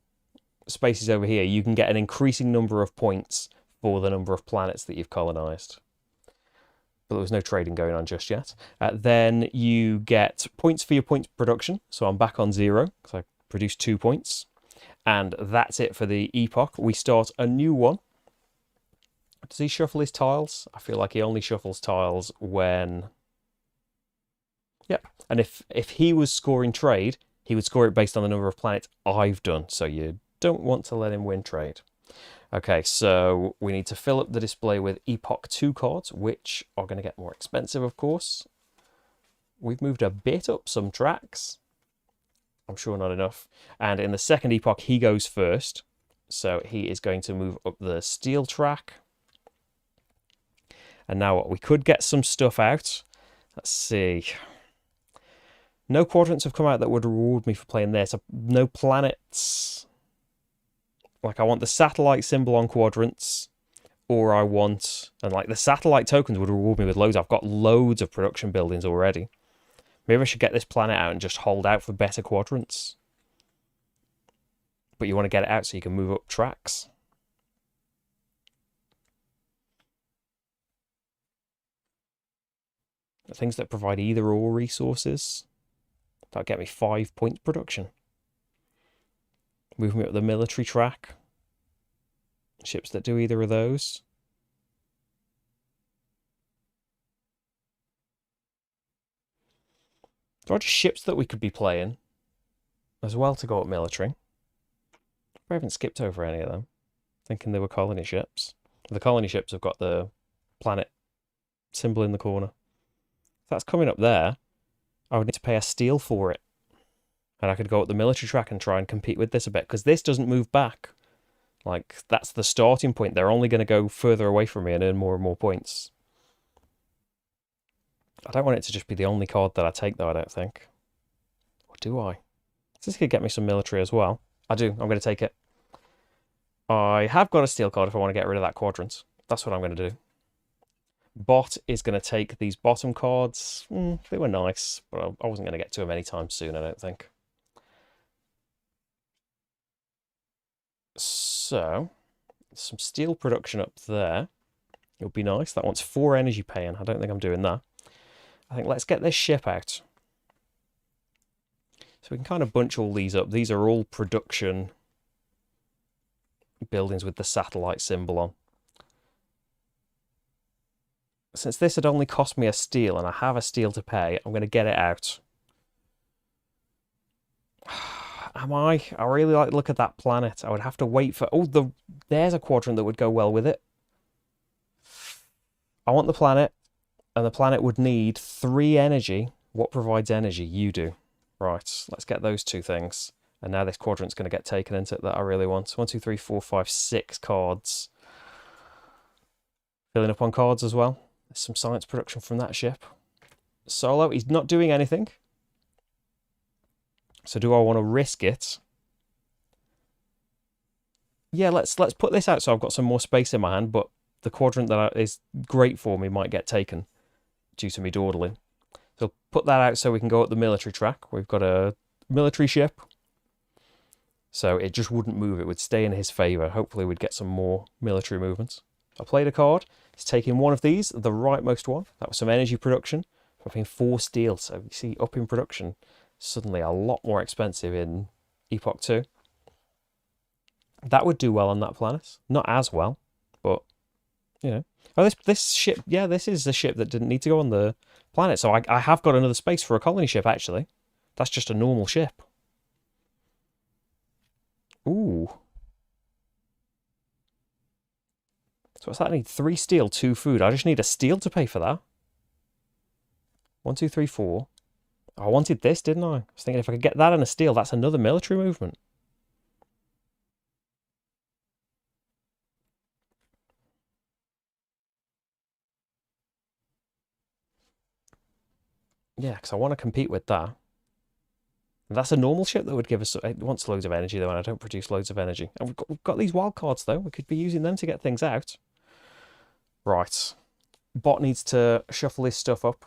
[SPEAKER 1] spaces over here, you can get an increasing number of points for the number of planets that you've colonized. But there was no trading going on just yet. Then you get points for your points production. So I'm back on 0 because I produced 2 points. And that's it for the Epoch. We start a new one. Does he shuffle his tiles? I feel like he only shuffles tiles when... Yep. And if he was scoring trade, he would score it based on the number of planets I've done. So you don't want to let him win trade. Okay, so we need to fill up the display with Epoch 2 cards, which are going to get more expensive, of course. We've moved a bit up some tracks. I'm sure not enough. And in the second Epoch, he goes first. So he is going to move up the steel track. And now what? We could get some stuff out. Let's see. No quadrants have come out that would reward me for playing this. No planets. Like, I want the satellite symbol on quadrants, or I want... And, like, the satellite tokens would reward me with loads. I've got loads of production buildings already. Maybe I should get this planet out and just hold out for better quadrants. But you want to get it out so you can move up tracks. Things that provide either-or resources. That'll get me 5 points production. Move me up the military track. Ships that do either of those. There are just ships that we could be playing as well to go up military. I haven't skipped over any of them, thinking they were colony ships. The colony ships have got the planet symbol in the corner. If that's coming up there, I would need to pay a steel for it. And I could go up the military track and try and compete with this a bit, because this doesn't move back. Like, that's the starting point. They're only going to go further away from me and earn more and more points. I don't want it to just be the only card that I take, though, I don't think. Or do I? This could get me some military as well. I do. I'm going to take it. I have got a steel card if I want to get rid of that quadrant. That's what I'm going to do. Bot is going to take these bottom cards. They were nice, but I wasn't going to get to them anytime soon, I don't think. So, some steel production up there. It would be nice. That wants 4 energy paying. I don't think I'm doing that. I think let's get this ship out. So we can kind of bunch all these up. These are all production buildings with the satellite symbol on. Since this had only cost me a steel and I have a steel to pay, I'm going to get it out. Am I? I really like the look at that planet. I would have to wait for... Oh, there's a quadrant that would go well with it. I want the planet, and the planet would need 3 energy. What provides energy? You do. Right, let's get those 2 things. And now this quadrant's going to get taken into it that I really want. 1, 2, 3, 4, 5, 6 cards. Filling up on cards as well. There's some science production from that ship. Solo, he's not doing anything. So do I want to risk it? Yeah, let's put this out so I've got some more space in my hand, but the quadrant that is great for me might get taken. due to me dawdling. So put that out so we can go up the military track. We've got a military ship. So it just wouldn't move. It would stay in his favour. Hopefully we'd get some more military movements. I played a card. It's taking one of these, the rightmost one. That was some energy production. I'm paying 4 steel. So you see, up in production, suddenly a lot more expensive in Epoch 2. That would do well on that planet. Not as well, but, you know. Oh, this ship, yeah, this is a ship that didn't need to go on the planet. So I have got another space for a colony ship, actually. That's just a normal ship. Ooh. So what's that? I need 3 steel, 2 food. I just need a steel to pay for that. 1, 2, 3, 4. I wanted this, didn't I? I was thinking if I could get that and a steel, that's another military movement. Yeah, because I want to compete with that. And that's a normal ship that would give us... It wants loads of energy, though, and I don't produce loads of energy. And we've got these wild cards, though. We could be using them to get things out. Right. Bot needs to shuffle his stuff up.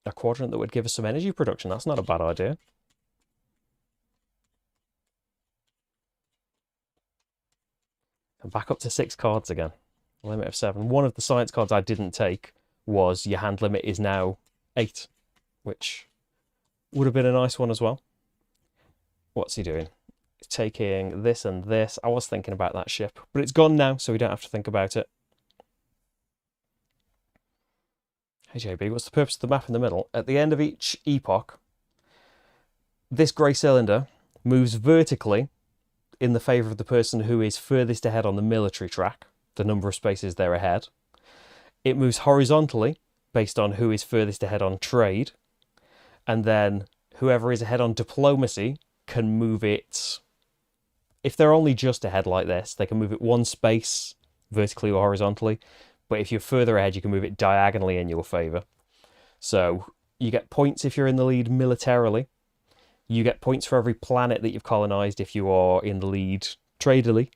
[SPEAKER 1] A quadrant that would give us some energy production. That's not a bad idea. And back up to 6 cards again. Limit of 7. One of the science cards I didn't take was your hand limit is now 8, which would have been a nice one as well. What's he doing? He's taking this and this. I was thinking about that ship, but it's gone now, so we don't have to think about it. Hey JB, what's the purpose of the map in the middle? At the end of each epoch, this grey cylinder moves vertically in the favour of the person who is furthest ahead on the military track, the number of spaces they're ahead. It moves horizontally based on who is furthest ahead on trade, and then whoever is ahead on diplomacy can move it. If they're only just ahead like this, they can move it 1 space vertically or horizontally, but if you're further ahead, you can move it diagonally in your favour. So you get points if you're in the lead militarily. You get points for every planet that you've colonised if you are in the lead traderly.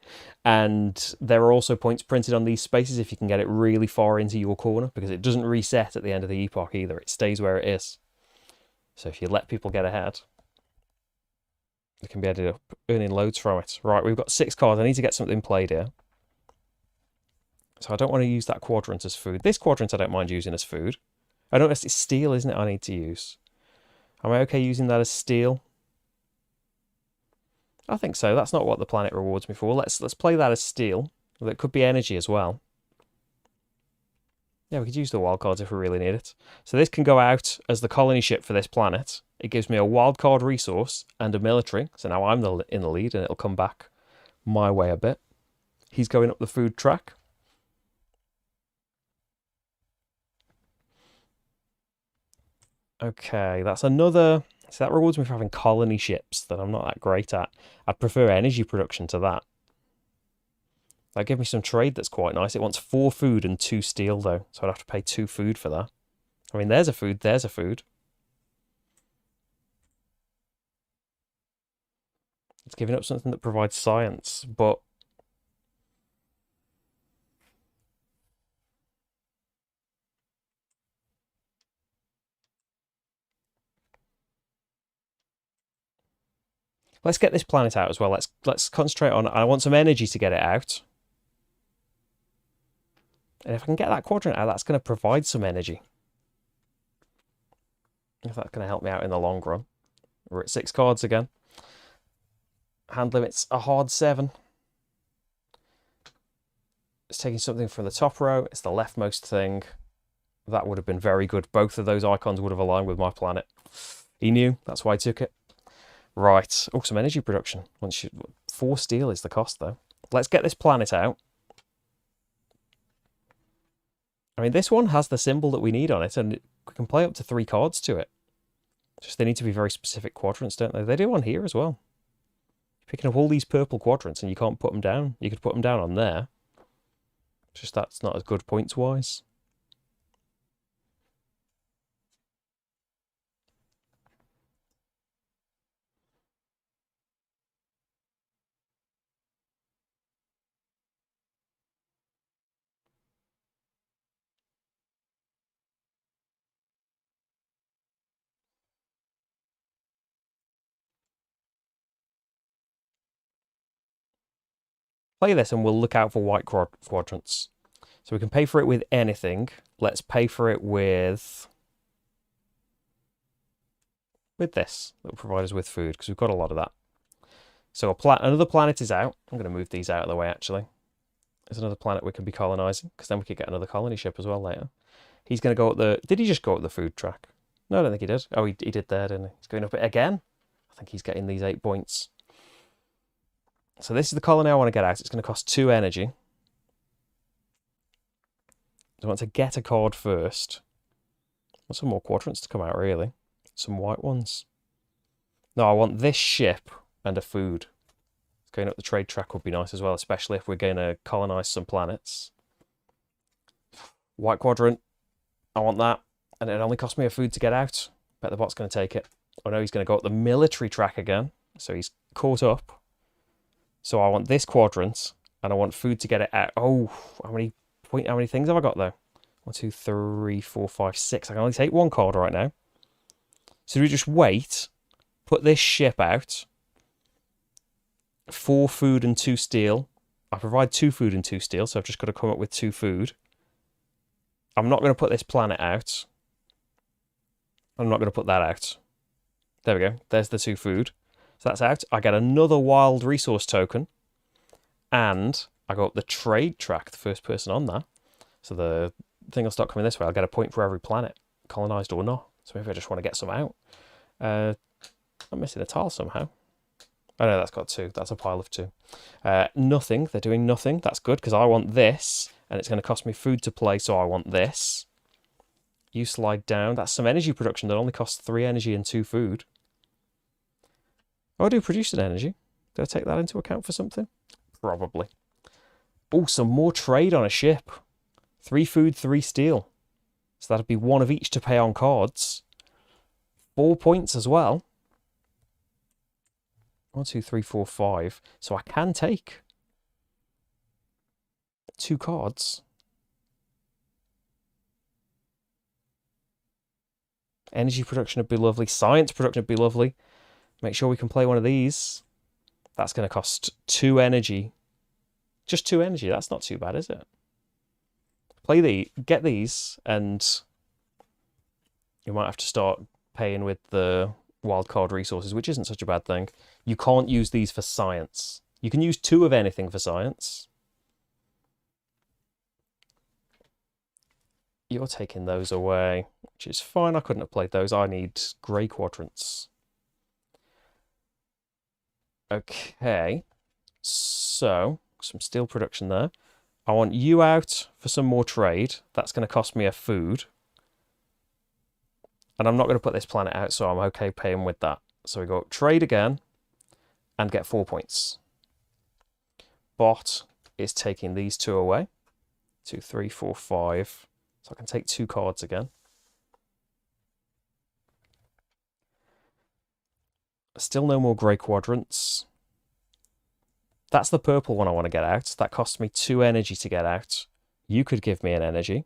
[SPEAKER 1] And there are also points printed on these spaces if you can get it really far into your corner, because it doesn't reset at the end of the epoch either. It stays where it is. So if you let people get ahead, it can be added up, earning loads from it. Right, we've got 6 cards. I need to get something played here. So I don't want to use that quadrant as food. This quadrant I don't mind using as food. I don't know, it's steel, isn't it, I need to use? Am I okay using that as steel? I think so. That's not what the planet rewards me for. Let's play that as steel. Well, it could be energy as well. Yeah, we could use the wildcards if we really need it. So this can go out as the colony ship for this planet. It gives me a wildcard resource and a military. So now I'm in the lead and it'll come back my way a bit. He's going up the food track. Okay, that's another... So that rewards me for having colony ships that I'm not that great at. I'd prefer energy production to that. That gives me some trade that's quite nice. It wants 4 food and 2 steel, though. So I'd have to pay 2 food for that. I mean, there's a food, there's a food. It's giving up something that provides science, but... Let's get this planet out as well. Let's concentrate on... I want some energy to get it out. And if I can get that quadrant out, that's going to provide some energy. If that's going to help me out in the long run. We're at 6 cards again. Hand limit's a hard 7. It's taking something from the top row. It's the leftmost thing. That would have been very good. Both of those icons would have aligned with my planet. He knew. That's why I took it. Right. Oh, some energy production. 4 steel is the cost, though. Let's get this planet out. I mean, this one has the symbol that we need on it, and we can play up to 3 cards to it. Just they need to be very specific quadrants, don't they? They do on here as well. You're picking up all these purple quadrants, and you can't put them down. You could put them down on there. Just that's not as good points-wise. play this and we'll look out for white quadrants. So we can pay for it with anything. Let's pay for it with this. That will provide us with food, because we've got a lot of that. So another planet is out. I'm going to move these out of the way, actually. There's another planet we can be colonising, because then we could get another colony ship as well later. He's going to go up the... Did he just go up the food track? No, I don't think he did. Oh, he did there, didn't he? He's going up it again. I think he's getting these 8 points. So this is the colony I want to get out. It's going to cost 2 energy. I want to get a card first. I want some more quadrants to come out, really. Some white ones. No, I want this ship and a food. Going up the trade track would be nice as well, especially if we're going to colonise some planets. White quadrant. I want that. And it only cost me a food to get out. Bet the bot's going to take it. Oh no, he's going to go up the military track again. So he's caught up. So I want this quadrant. And I want food to get it out. Oh, how many things have I got though? 1, 2, 3, 4, 5, 6. I can only take 1 card right now. So do we just wait, put this ship out, 4 food and 2 steel. I provide 2 food and 2 steel, so I've just got to come up with 2 food. I'm not going to put this planet out. I'm not going to put that out. There we go. There's the 2 food. So that's out. I get another wild resource token. And I go up the trade track, the first person on there. So the thing will start coming this way. I'll get a point for every planet, colonised or not. So maybe I just want to get some out. I'm missing a tile somehow. Oh no, that's got 2. That's a pile of 2. Nothing. They're doing nothing. That's good, because I want this. And it's going to cost me food to play, so I want this. You slide down. That's some energy production that only costs 3 energy and 2 food. Oh, I do produce an energy. Did I take that into account for something? Probably. Oh, some more trade on a ship. 3 food, 3 steel. So that'd be 1 of each to pay on cards. 4 points as well. 1, 2, 3, 4, 5. So I can take 2 cards. Energy production would be lovely. Science production would be lovely. Make sure we can play one of these. That's going to cost 2 energy. Just 2 energy. That's not too bad, is it? Get these, and you might have to start paying with the wildcard resources, which isn't such a bad thing. You can't use these for science. You can use 2 of anything for science. You're taking those away, which is fine. I couldn't have played those. I need grey quadrants. Okay, so some steel production there. I want you out for some more trade. That's going to cost me a food. And I'm not going to put this planet out, so I'm okay paying with that. So we go trade again and get 4 points. Bot is taking these 2 away. 2, 3, 4, 5. So I can take 2 cards again. Still no more grey quadrants. That's the purple one I want to get out. That costs me 2 energy to get out. You could give me an energy.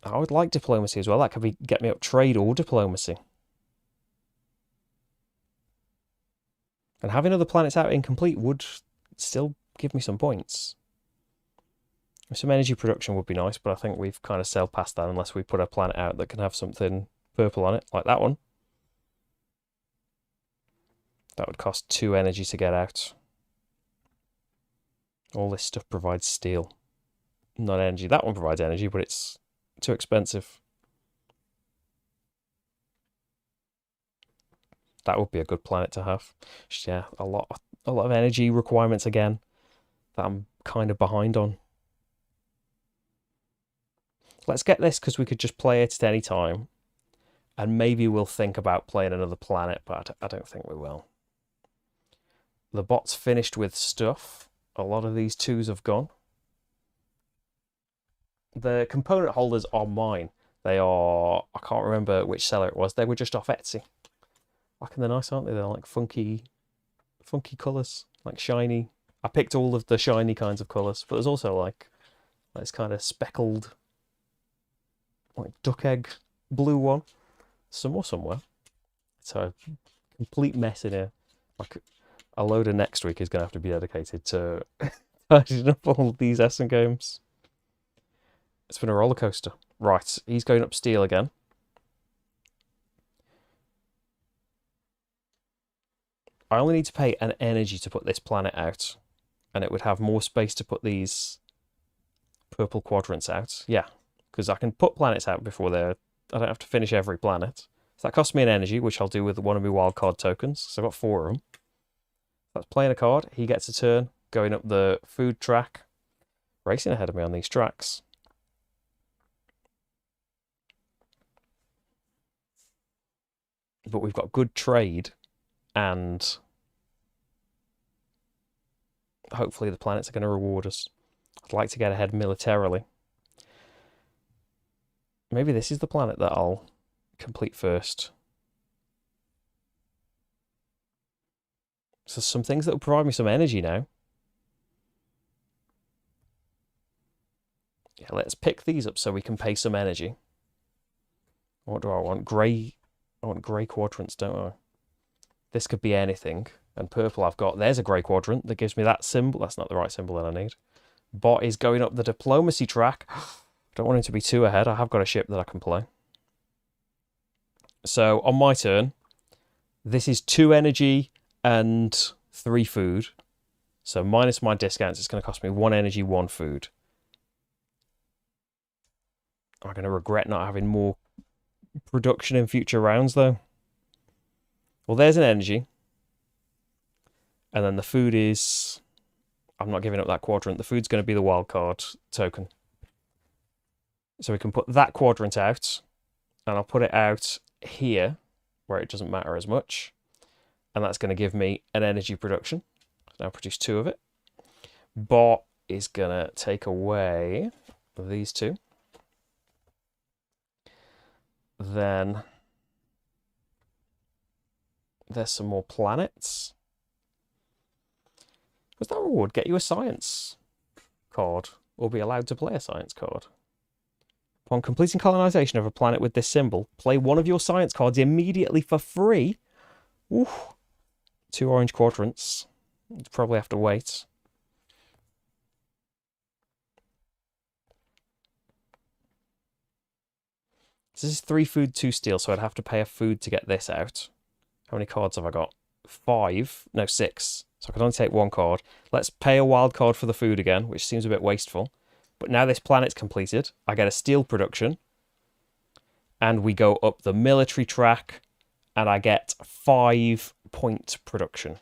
[SPEAKER 1] I would like diplomacy as well. That could get me up trade or diplomacy. And having other planets out incomplete would still give me some points. Some energy production would be nice, but I think we've kind of sailed past that unless we put a planet out that can have something purple on it, like that one. That would cost 2 energy to get out. All this stuff provides steel, not energy. That one provides energy, but it's too expensive. That would be a good planet to have. Just, yeah, a lot of energy requirements again that I'm kind of behind on. Let's get this, because we could just play it at any time. And maybe we'll think about playing another planet, but I don't think we will. The bot's finished with stuff. A lot of these 2s have gone. The component holders are mine. They are... I can't remember which seller it was. They were just off Etsy. Fucking they're nice, aren't they? They're like funky colours. Like shiny. I picked all of the shiny kinds of colours. But there's also like this kind of speckled, like duck egg blue one. Some more somewhere. It's a complete mess in here. Like, a load of next week is going to have to be dedicated to tidying up all these Essen games. It's been a roller coaster. Right, he's going up steel again. I only need to pay an energy to put this planet out, and it would have more space to put these purple quadrants out. Yeah, because I can put planets out before they're... I don't have to finish every planet. So that costs me an energy, which I'll do with one of my wildcard tokens. So I've got 4 of them. That's playing a card. He gets a turn, going up the food track. Racing ahead of me on these tracks. But we've got good trade, and hopefully the planets are going to reward us. I'd like to get ahead militarily. Maybe this is the planet that I'll complete first. So some things that will provide me some energy now. Yeah, let's pick these up so we can pay some energy. What do I want? Grey. I want grey quadrants, don't I? This could be anything. And purple I've got. There's a grey quadrant that gives me that symbol. That's not the right symbol that I need. Bot is going up the diplomacy track. Don't want him to be too ahead. I have got a ship that I can play. So on my turn, this is 2 energy and 3 food. So minus my discounts, it's going to cost me 1 energy, 1 food. I'm going to regret not having more production in future rounds, though. Well, there's an energy. And then the food is... I'm not giving up that quadrant. The food's going to be the wildcard token. So we can put that quadrant out. And I'll put it out here, where it doesn't matter as much. And that's going to give me an energy production. Now produce 2 of it. Bot is going to take away these 2. Then there's some more planets. Does that reward get you a science card, or be allowed to play a science card? Upon completing colonization of a planet with this symbol, play one of your science cards immediately for free. Ooh. 2 orange quadrants. You'd probably have to wait. This is 3 food, 2 steel, so I'd have to pay a food to get this out. How many cards have I got? 5. No, 6. So I can only take 1 card. Let's pay a wild card for the food again, which seems a bit wasteful. But now this planet's completed, I get a steel production. And we go up the military track, and I get 5 point production.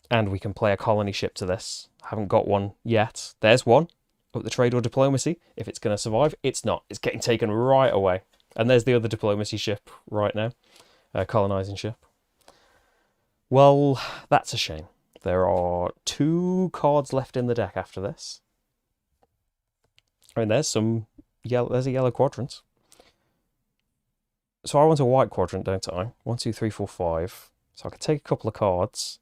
[SPEAKER 1] And we can play a colony ship to this. I haven't got one yet. There's one. Up the trade or diplomacy. If it's going to survive, it's not. It's getting taken right away. And there's the other diplomacy ship right now. Colonizing ship. Well, that's a shame. There are 2 cards left in the deck after this. I mean, there's some yellow. There's a yellow quadrant. So I want a white quadrant, don't I? 1, 2, 3, 4, 5. So I could take a couple of cards.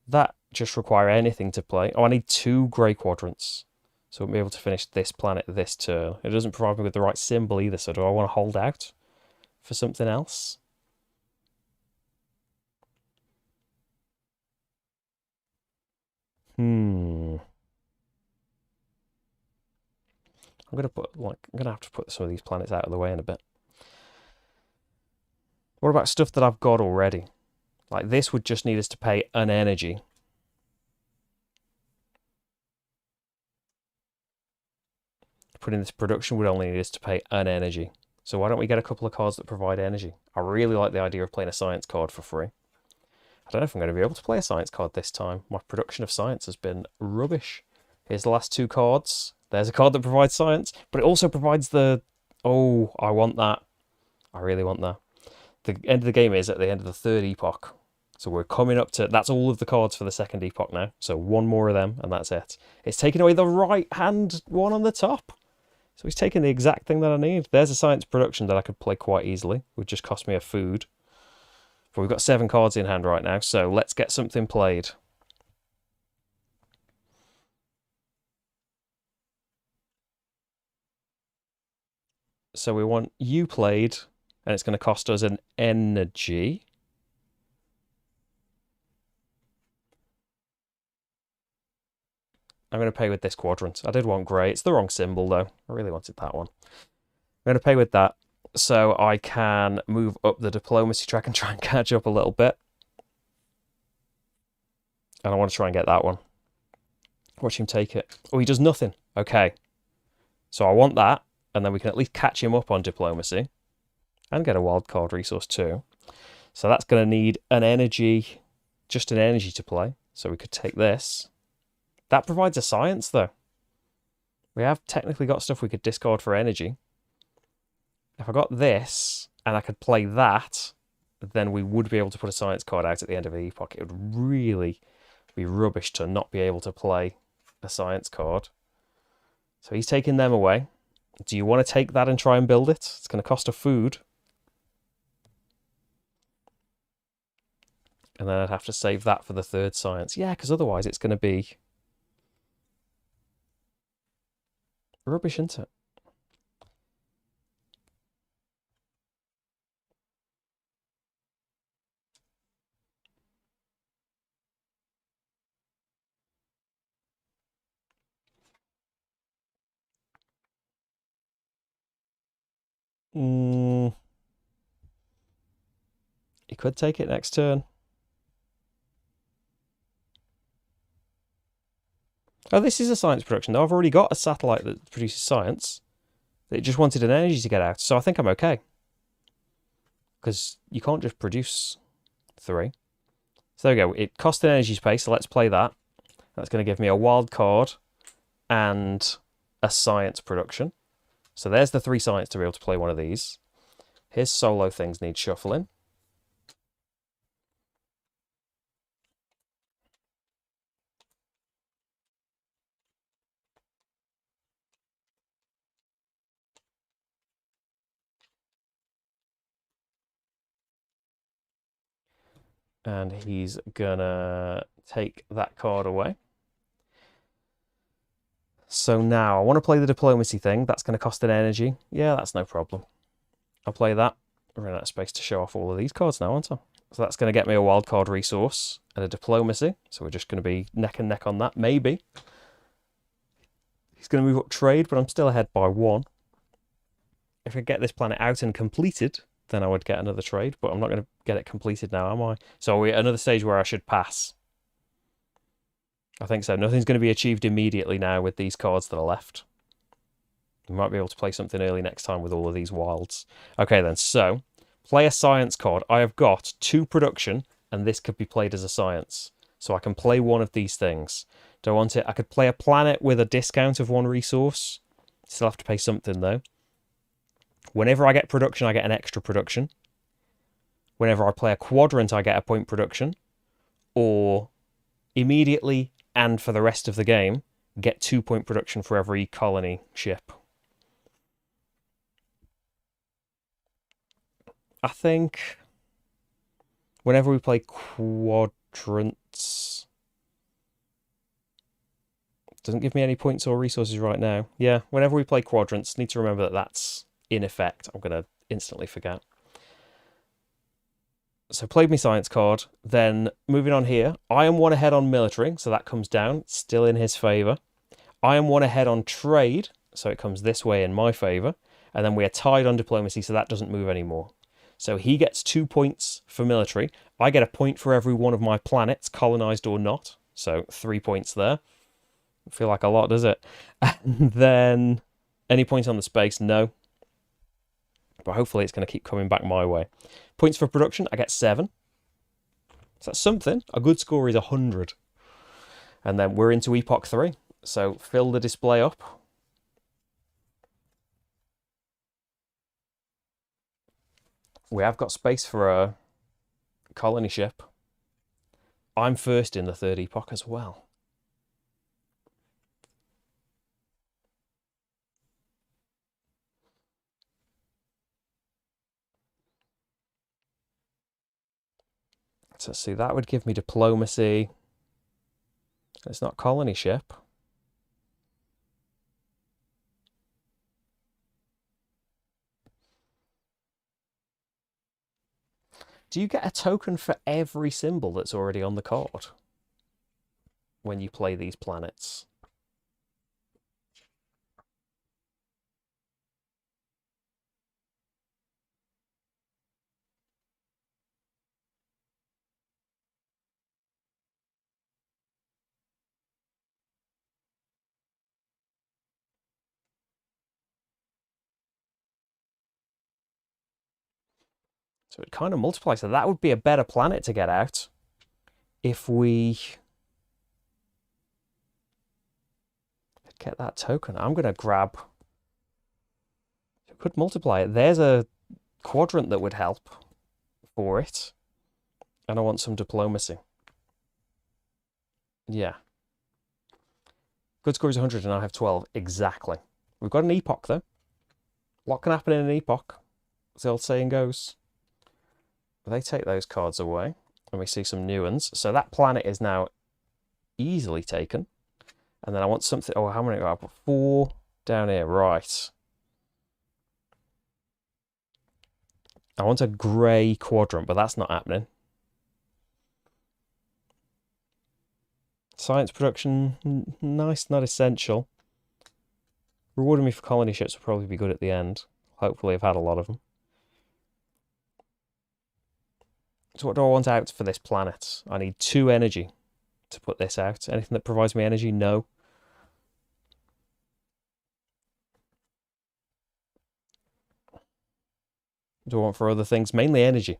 [SPEAKER 1] That just require anything to play. Oh, I need 2 grey quadrants. So I'll be able to finish this planet this turn. It doesn't provide me with the right symbol either, so do I want to hold out for something else? I'm gonna have to put some of these planets out of the way in a bit. What about stuff that I've got already? Like this would just need us to pay an energy. Putting this production would only need us to pay an energy. So why don't we get a couple of cards that provide energy? I really like the idea of playing a science card for free. I don't know if I'm going to be able to play a science card this time. My production of science has been rubbish. Here's the last 2 cards. There's a card that provides science, but it also provides the... Oh, I want that. I really want that. The end of the game is at the end of the 3rd epoch. So we're coming up to... That's all of the cards for the 2nd epoch now. So 1 more of them, and that's it. It's taking away the right-hand one on the top. So he's taking the exact thing that I need. There's a science production that I could play quite easily. It would just cost me a food. But we've got 7 cards in hand right now, so let's get something played. So we want you played, and it's going to cost us an energy. I'm going to pay with this quadrant. I did want grey. It's the wrong symbol, though. I really wanted that one. I'm going to pay with that so I can move up the diplomacy track and try and catch up a little bit. And I want to try and get that one. Watch him take it. Oh, he does nothing. Okay. So I want that, and then we can at least catch him up on diplomacy and get a wildcard resource too. So that's going to need an energy, just an energy to play. So we could take this. That provides a science, though. We have technically got stuff we could discard for energy. If I got this, and I could play that, then we would be able to put a science card out at the end of the Epoch. It would really be rubbish to not be able to play a science card. So he's taking them away. Do you want to take that and try and build it? It's going to cost a food. And then I'd have to save that for the third science. Yeah, because otherwise it's going to be rubbish, isn't it? He could take it next turn. Oh, this is a science production, though. I've already got a satellite that produces science. It just wanted an energy to get out, so I think I'm okay. Because you can't just produce 3. So there we go. It cost an energy space, so let's play that. That's going to give me a wild card and a science production. So there's the 3 science to be able to play one of these. His solo things need shuffling. And he's gonna take that card away. So now I want to play the diplomacy thing. That's going to cost an energy. Yeah, that's no problem. I'll play that. We're running out of space to show off all of these cards now, aren't I? So that's going to get me a wildcard resource and a diplomacy. So we're just going to be neck and neck on that, maybe. He's going to move up trade, but I'm still ahead by 1. If I get this planet out and completed, then I would get another trade, but I'm not going to get it completed now, am I? So we're at another stage where I should pass. I think so. Nothing's going to be achieved immediately now with these cards that are left. We might be able to play something early next time with all of these wilds. Okay then, so play a science card. I have got 2 production, and this could be played as a science. So I can play one of these things. Do I want it? I could play a planet with a discount of 1 resource. Still have to pay something though. Whenever I get production, I get an extra production. Whenever I play a quadrant, I get a point production. Or immediately and for the rest of the game, get 2 point production for every colony ship. I think whenever we play quadrants, doesn't give me any points or resources right now. Yeah, whenever we play quadrants, need to remember that that's in effect. I'm going to instantly forget. So played my science card. Then moving on here, I am 1 ahead on military, so that comes down, still in his favour. I am 1 ahead on trade, so it comes this way in my favour. And then we are tied on diplomacy, so that doesn't move anymore. So he gets 2 points for military. I get a point for every one of my planets, colonised or not. So 3 points there. I feel like a lot, does it? And then any points on the space? No. But hopefully it's going to keep coming back my way. Points for production, I get 7. So that's something. A good score is 100. And then we're into Epoch 3. So fill the display up. We have got space for a colony ship. I'm first in the 3rd Epoch as well. So let's see, that would give me diplomacy. It's not colony ship. Do you get a token for every symbol that's already on the card when you play these planets? So it kind of multiplies. So that would be a better planet to get out if we get that token. I'm going to grab... It could multiply it. There's a quadrant that would help for it. And I want some diplomacy. Yeah. Good score is 100 and I have 12. Exactly. We've got an epoch, though. A lot can happen in an epoch, as the old saying goes. They take those cards away, and we see some new ones. So that planet is now easily taken. And then I want something... Oh, how many? I put 4 down here. Right. I want a grey quadrant, but that's not happening. Science production, nice, not essential. Rewarding me for colony ships will probably be good at the end. Hopefully I've had a lot of them. So what do I want out for this planet? I need 2 energy to put this out. Anything that provides me energy? No. Do I want for other things? Mainly energy.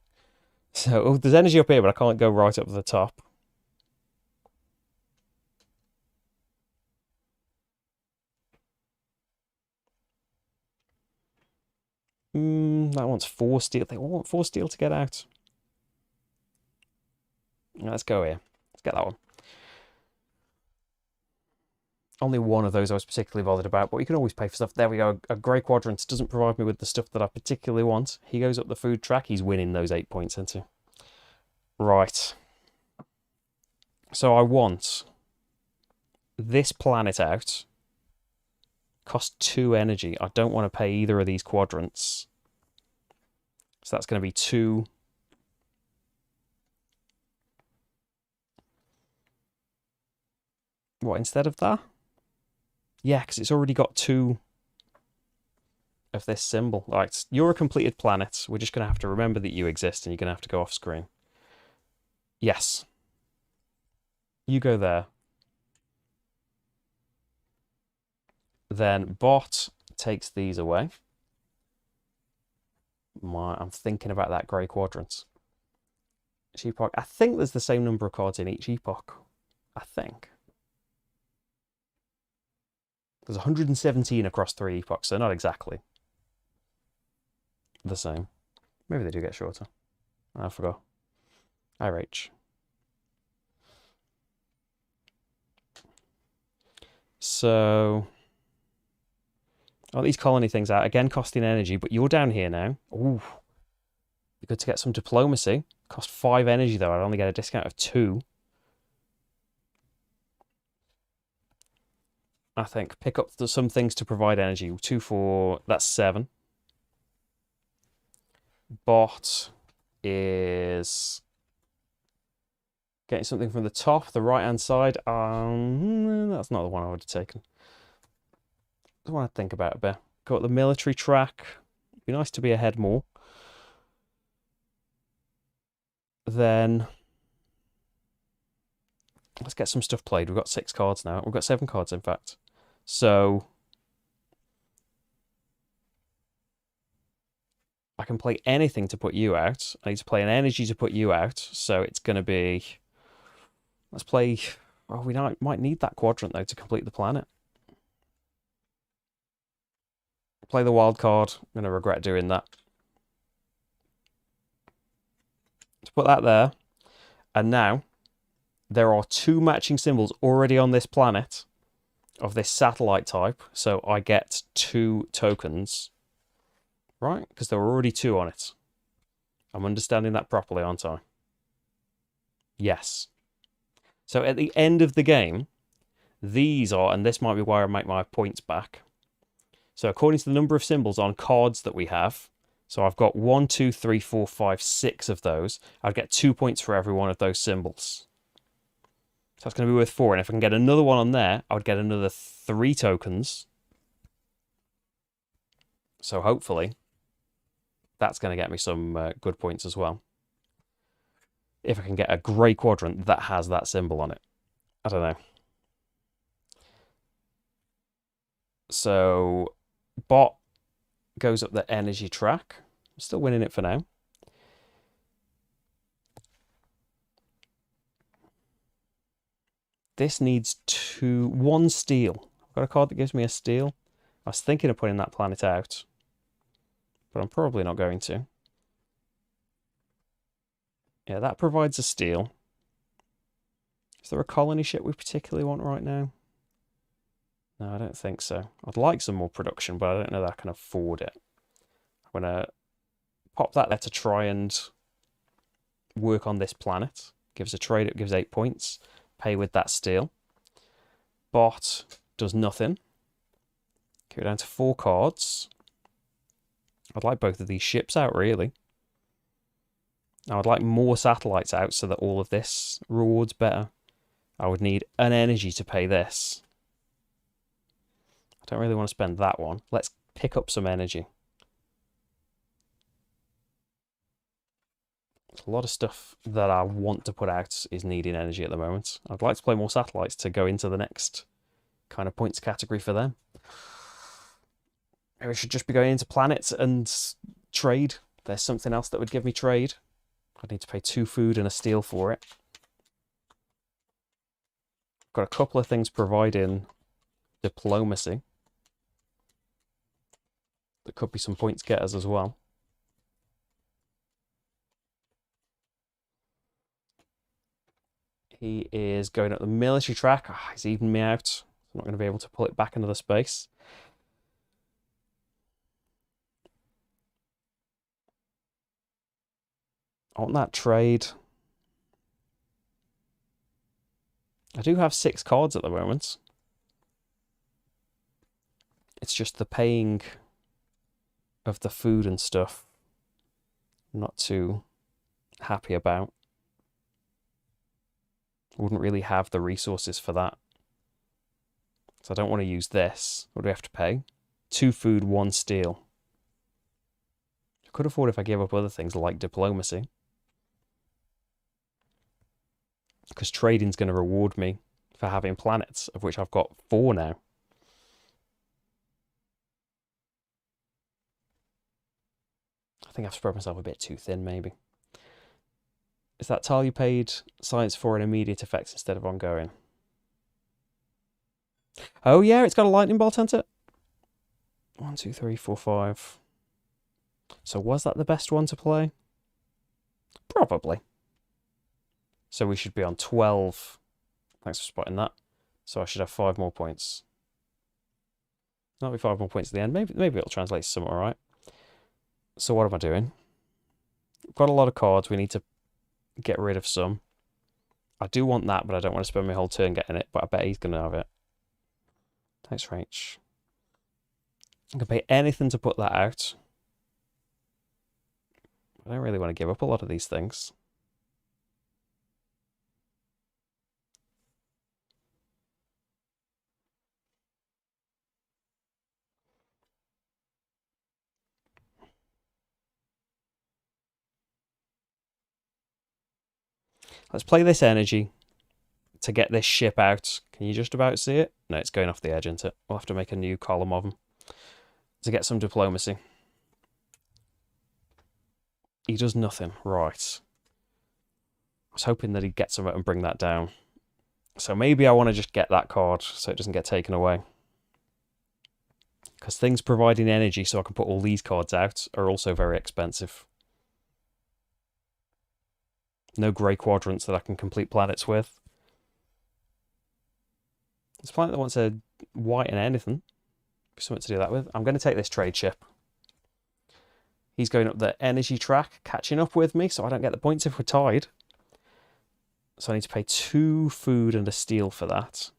[SPEAKER 1] So, oh, there's energy up here, but I can't go right up to the top. That wants 4 steel. They want 4 steel to get out. Let's go here. Let's get that one. Only one of those I was particularly bothered about, but you can always pay for stuff. There we go. A grey quadrant doesn't provide me with the stuff that I particularly want. He goes up the food track. He's winning those 8 points, isn't he? Right. So I want this planet out. Cost 2 energy. I don't want to pay either of these quadrants. So that's going to be 2. What, instead of that? Yeah, because it's already got 2 of this symbol. Like, you're a completed planet. We're just going to have to remember that you exist and you're going to have to go off screen. Yes. You go there. Then bot takes these away. I'm thinking about that grey quadrant. Each epoch. I think there's the same number of cards in each epoch. I think. There's 117 across 3 epochs, so not exactly the same. Maybe they do get shorter. I forgot. IRH. So... Oh, these colony things out. Again, costing energy, but you're down here now. Ooh. Be good to get some diplomacy. Cost 5 energy, though. I'd only get a discount of 2. I think. Pick up some things to provide energy. 2, 4... That's 7. Bot is... getting something from the top, the right-hand side. That's not the one I would have taken. I want to think about it a bit. Got the military track. Be nice to be ahead more. Then let's get some stuff played. We've got 6 cards now. We've got 7 cards, in fact. So I can play anything to put you out. I need to play an energy to put you out. So it's going to be... Let's play... Oh, we might need that quadrant, though, to complete the planet. Play the wild card. I'm going to regret doing that. To put that there. And now, there are 2 matching symbols already on this planet of this satellite type. So I get 2 tokens. Right? Because there were already 2 on it. I'm understanding that properly, aren't I? Yes. So at the end of the game, these are, and this might be where I make my points back. So according to the number of symbols on cards that we have, So I've got 1, 2, 3, 4, 5, 6 of those. I'd get 2 points for every one of those symbols. So that's going to be worth 4. And if I can get another one on there, I would get another 3 tokens. So hopefully that's going to get me some good points as well. If I can get a grey quadrant that has that symbol on it. I don't know. So bot goes up the energy track. I'm still winning it for now. This needs 1 steel. I've got a card that gives me a steel. I was thinking of putting that planet out, but I'm probably not going to. Yeah, that provides a steel. Is there a colony ship we particularly want right now? No, I don't think so. I'd like some more production, but I don't know that I can afford it. I'm going to pop that there to try and work on this planet. Gives a trade, it gives 8 points. Pay with that steel. Bot does nothing. Go down to 4 cards. I'd like both of these ships out, really. I would like more satellites out so that all of this rewards better. I would need an energy to pay this. I don't really want to spend that one. Let's pick up some energy. There's a lot of stuff that I want to put out is needing energy at the moment. I'd like to play more satellites to go into the next kind of points category for them. Maybe I should just be going into planets and trade. There's something else that would give me trade. I'd need to pay 2 food and a steel for it. Got a couple of things providing diplomacy. There could be some points getters as well. He is going up the military track. Oh, he's evened me out. I'm not going to be able to pull it back into the space. I want that trade. I do have 6 cards at the moment. It's just the paying of the food and stuff I'm not too happy about. Wouldn't really have the resources for that. So I don't want to use this. What do we have to pay? 2 food, 1 steel. I could afford if I gave up other things like diplomacy. Because trading's going to reward me for having planets, of which I've got 4 now. I think I've spread myself a bit too thin, maybe. Is that tile you paid science for an immediate effects instead of ongoing? Oh yeah, it's got a lightning bolt on it. 1, 2, 3, 4, 5. So was that the best one to play? Probably. So we should be on 12. Thanks for spotting that. So I should have 5 more points. That'll be 5 more points at the end. Maybe it'll translate to something alright. So what am I doing? We've got a lot of cards. We need to get rid of some. I do want that, but I don't want to spend my whole turn getting it. But I bet he's going to have it. Thanks, Rach. I can pay anything to put that out. I don't really want to give up a lot of these things. Let's play this energy to get this ship out. Can you just about see it? No, it's going off the edge, isn't it? We'll have to make a new column of them to get some diplomacy. He does nothing. Right. I was hoping that he'd get some and bring that down. So maybe I want to just get that card so it doesn't get taken away. Because things providing energy so I can put all these cards out are also very expensive. No grey quadrants that I can complete planets with. There's a planet that wants a white and anything. Something to do that with. I'm going to take this trade ship. He's going up the energy track, catching up with me, so I don't get the points if we're tied. So I need to pay 2 food and a steel for that.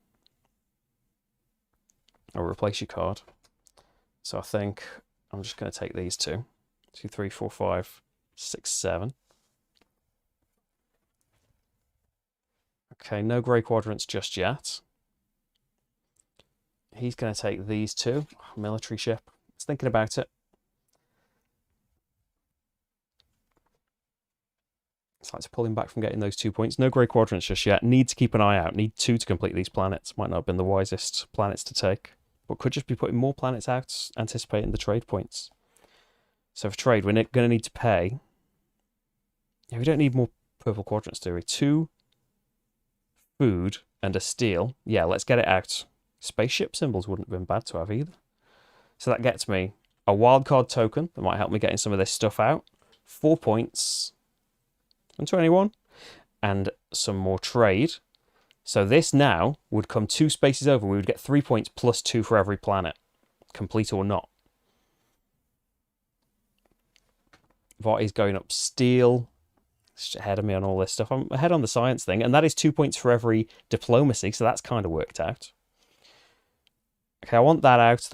[SPEAKER 1] I'll replace your card. So I think I'm just going to take these 2. 2, 3, 4, 5, 6, 7. Okay, no grey quadrants just yet. He's going to take these two. Military ship. He's thinking about it. It's like to pull him back from getting those 2 points. No grey quadrants just yet. Need to keep an eye out. Need 2 to complete these planets. Might not have been the wisest planets to take. But could just be putting more planets out, anticipating the trade points. So for trade, we're going to need to pay. Yeah, we don't need more purple quadrants, do we? 2 food and a steel. Yeah, let's get it out. Spaceship symbols wouldn't have been bad to have either. So that gets me a wildcard token that might help me getting some of this stuff out. 4 points and 21. And some more trade. So this now would come 2 spaces over. We would get 3 points plus 2 for every planet, complete or not. Vot is going up steel. It's ahead of me on all this stuff. I'm ahead on the science thing, and that is 2 points for every diplomacy, so that's kind of worked out. Okay, I want that out.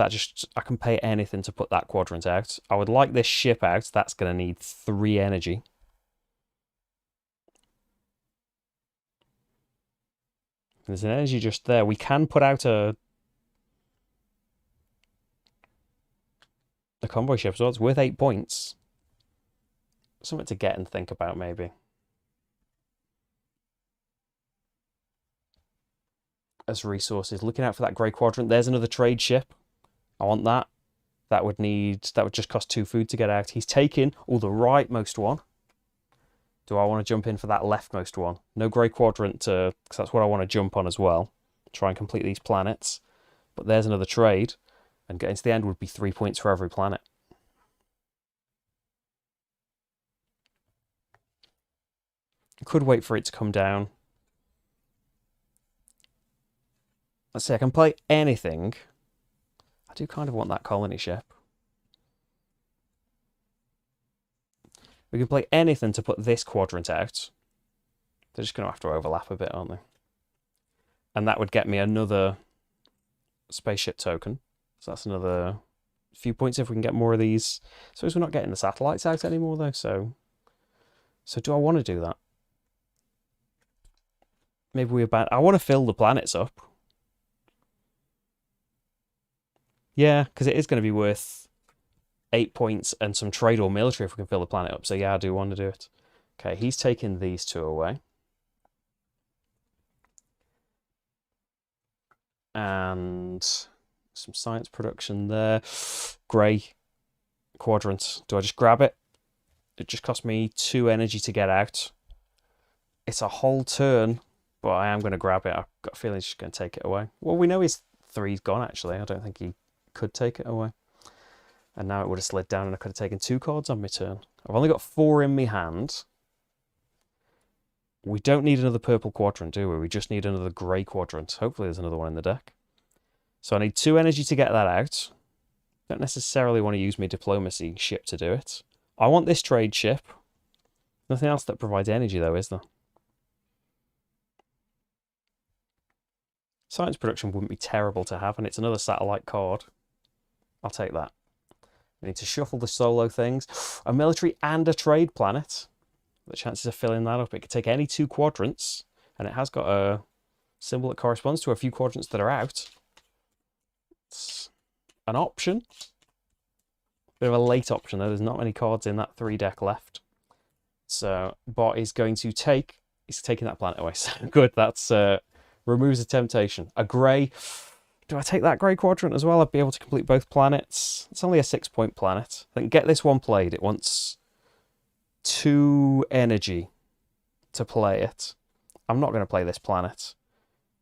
[SPEAKER 1] I can pay anything to put that quadrant out. I would like this ship out. That's going to need 3 energy. There's an energy just there. We can put out a convoy ship as well. It's worth 8 points. Something to get and think about, maybe. As resources, looking out for that grey quadrant. There's another trade ship. I want that. That would just cost 2 food to get out. He's taking the rightmost one. Do I want to jump in for that leftmost one? No grey quadrant, because that's what I want to jump on as well. Try and complete these planets. But there's another trade. And getting to the end would be 3 points for every planet. Could wait for it to come down. Let's see, I can play anything. I do kind of want that colony ship. We can play anything to put this quadrant out. They're just going to have to overlap a bit, aren't they? And that would get me another spaceship token. So that's another few points if we can get more of these. Suppose we're not getting the satellites out anymore, though. So do I want to do that? Maybe we're bad. I want to fill the planets up. Yeah, because it is going to be worth 8 points and some trade or military if we can fill the planet up. So yeah, I do want to do it. Okay, he's taking these 2 away. And some science production there. Grey quadrant. Do I just grab it? It just cost me 2 energy to get out. It's a whole turn, but I am going to grab it. I've got a feeling he's just going to take it away. Well, we know his 3's gone, actually. I don't think he could take it away. And now it would have slid down and I could have taken 2 cards on my turn. I've only got 4 in my hand. We don't need another purple quadrant, do we? We just need another grey quadrant. Hopefully there's another one in the deck. So I need 2 energy to get that out. Don't necessarily want to use my diplomacy ship to do it. I want this trade ship. Nothing else that provides energy, though, is there? Science production wouldn't be terrible to have, and it's another satellite card. I'll take that. We need to shuffle the solo things. A military and a trade planet. The chances of filling that up. It could take any 2 quadrants, and it has got a symbol that corresponds to a few quadrants that are out. It's an option. Bit of a late option, though. There's not many cards in that 3 deck left. So, Bot is going to take... He's taking that planet away. So good, that's... removes the temptation. A grey... Do I take that grey quadrant as well? I'd be able to complete both planets. It's only a 6-point planet. I think get this one played. It wants 2 energy to play it. I'm not going to play this planet.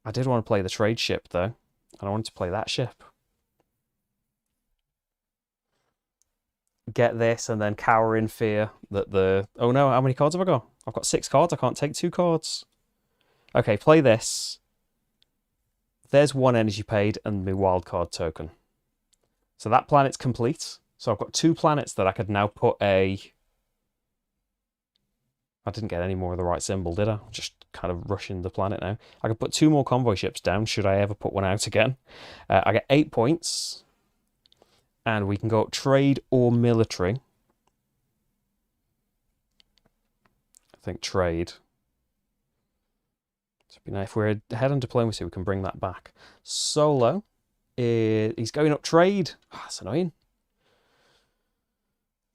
[SPEAKER 1] I did want to play the trade ship, though. And I wanted to play that ship. Get this and then cower in fear that the... Oh no, how many cards have I got? I've got 6 cards. I can't take 2 cards. Okay, play this. There's 1 energy paid and my wildcard token. So that planet's complete. So I've got 2 planets that I could now put a... I didn't get any more of the right symbol, did I? Just kind of rushing the planet now. I could put 2 more convoy ships down, should I ever put one out again. I get 8 points. And we can go up trade or military. think trade. If we're ahead on diplomacy, we can bring that back. Solo, he's going up trade. Oh, that's annoying.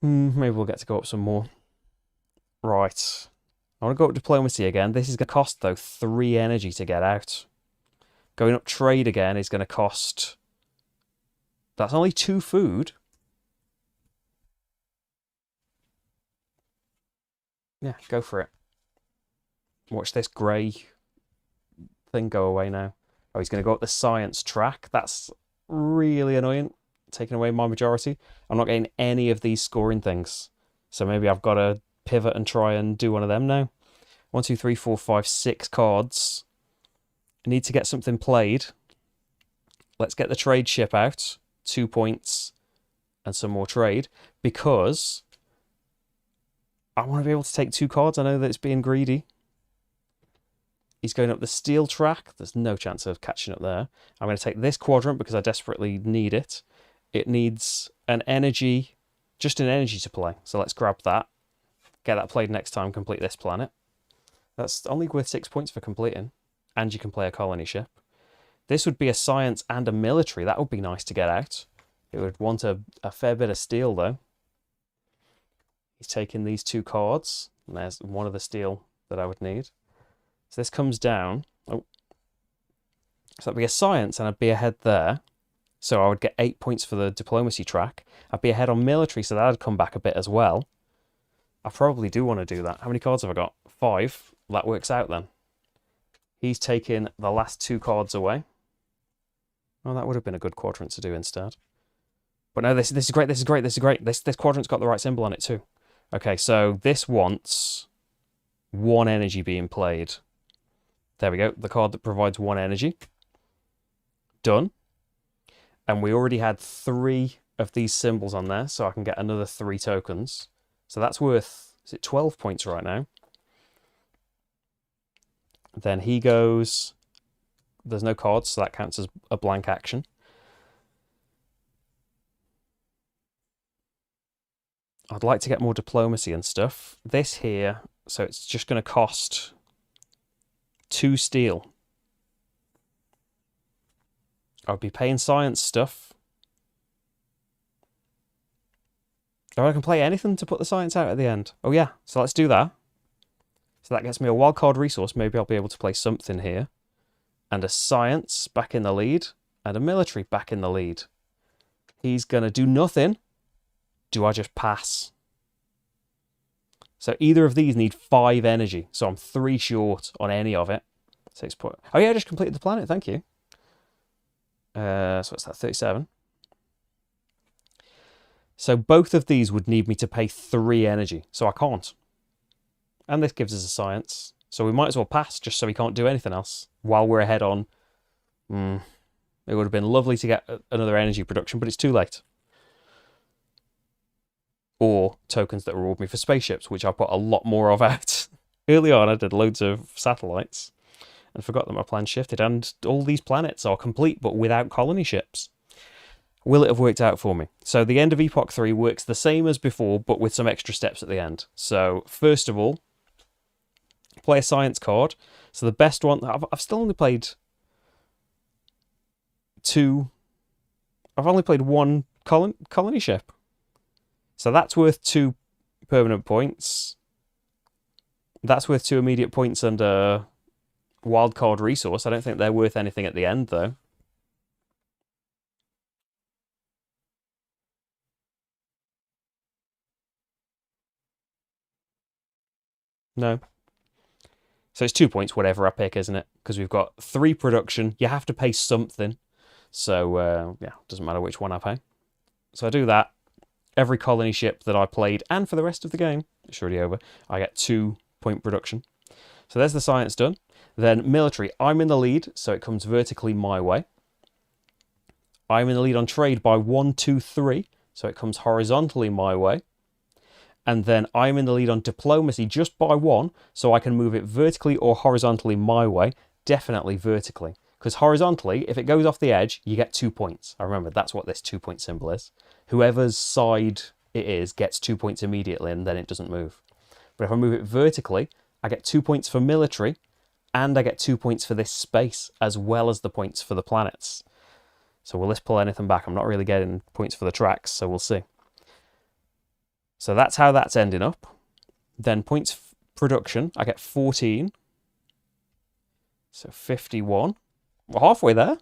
[SPEAKER 1] Maybe we'll get to go up some more. Right. I want to go up diplomacy again. This is going to cost, though, 3 energy to get out. Going up trade again is going to cost... That's only 2 food. Yeah, go for it. Watch this grey thing go away now. Oh, he's going to go up the science track. That's really annoying. Taking away my majority. I'm not getting any of these scoring things. So maybe I've got to pivot and try and do one of them now. 1, 2, 3, 4, 5, 6 cards. I need to get something played. Let's get the trade ship out. 2 points and some more trade. Because I want to be able to take 2 cards. I know that it's being greedy. He's going up the steel track. There's no chance of catching up there. I'm going to take this quadrant because I desperately need it. It needs an energy, just an energy to play. So let's grab that. Get that played next time, complete this planet. That's only worth 6 points for completing. And you can play a colony ship. This would be a science and a military. That would be nice to get out. It would want a fair bit of steel, though. He's taking these 2 cards. And there's one of the steel that I would need. So this comes down. Oh. So that'd be a science, and I'd be ahead there. So I would get 8 points for the diplomacy track. I'd be ahead on military, so that'd come back a bit as well. I probably do want to do that. How many cards have I got? 5. That works out then. He's taking the last 2 cards away. Oh, that would have been a good quadrant to do instead. But no, this is great, this is great, this is great. This quadrant's got the right symbol on it too. Okay, so this wants 1 energy being played. There we go, the card that provides 1 energy. Done. And we already had 3 of these symbols on there, so I can get another 3 tokens. So that's worth, is it 12 points right now? Then he goes, there's no cards, so that counts as a blank action. I'd like to get more diplomacy and stuff. This here, so it's just going to cost 2 steel. I'd be paying science stuff. Oh, I can play anything to put the science out at the end. Oh yeah, so let's do that. So that gets me a wildcard resource. Maybe I'll be able to play something here. And a science back in the lead. And a military back in the lead. He's going to do nothing. Do I just pass? So either of these need 5 energy. So I'm 3 short on any of it. 6 point. Oh yeah, I just completed the planet. Thank you. So what's that? 37. So both of these would need me to pay 3 energy. So I can't. And this gives us a science. So we might as well pass just so we can't do anything else while we're ahead on. It would have been lovely to get another energy production, but it's too late. Or tokens that reward me for spaceships, which I put a lot more of out. Early on, I did loads of satellites and forgot that my plan shifted. And all these planets are complete, but without colony ships. Will it have worked out for me? So the end of Epoch 3 works the same as before, but with some extra steps at the end. So first of all, play a science card. So the best one, I've still only played 2. I've only played 1 colony ship. So that's worth 2 permanent points. That's worth 2 immediate points and a wildcard resource. I don't think they're worth anything at the end, though. No. So it's 2 points, whatever I pick, isn't it? Because we've got 3 production. You have to pay something. So, yeah, doesn't matter which one I pay. So I do that. Every colony ship that I played, and for the rest of the game, it's already over, I get 2 point production. So there's the science done. Then military, I'm in the lead, so it comes vertically my way. I'm in the lead on trade by 1, 2, 3, so it comes horizontally my way. And then I'm in the lead on diplomacy just by 1, so I can move it vertically or horizontally my way, definitely vertically. Because horizontally, if it goes off the edge, you get 2 points. I remember, that's what this 2-point symbol is. Whoever's side it is gets 2 points immediately, and then it doesn't move. But if I move it vertically, I get 2 points for military, and I get 2 points for this space, as well as the points for the planets. So will this pull anything back? I'm not really getting points for the tracks, so we'll see. So that's how that's ending up. Then points production, I get 14. So 51. We're halfway there.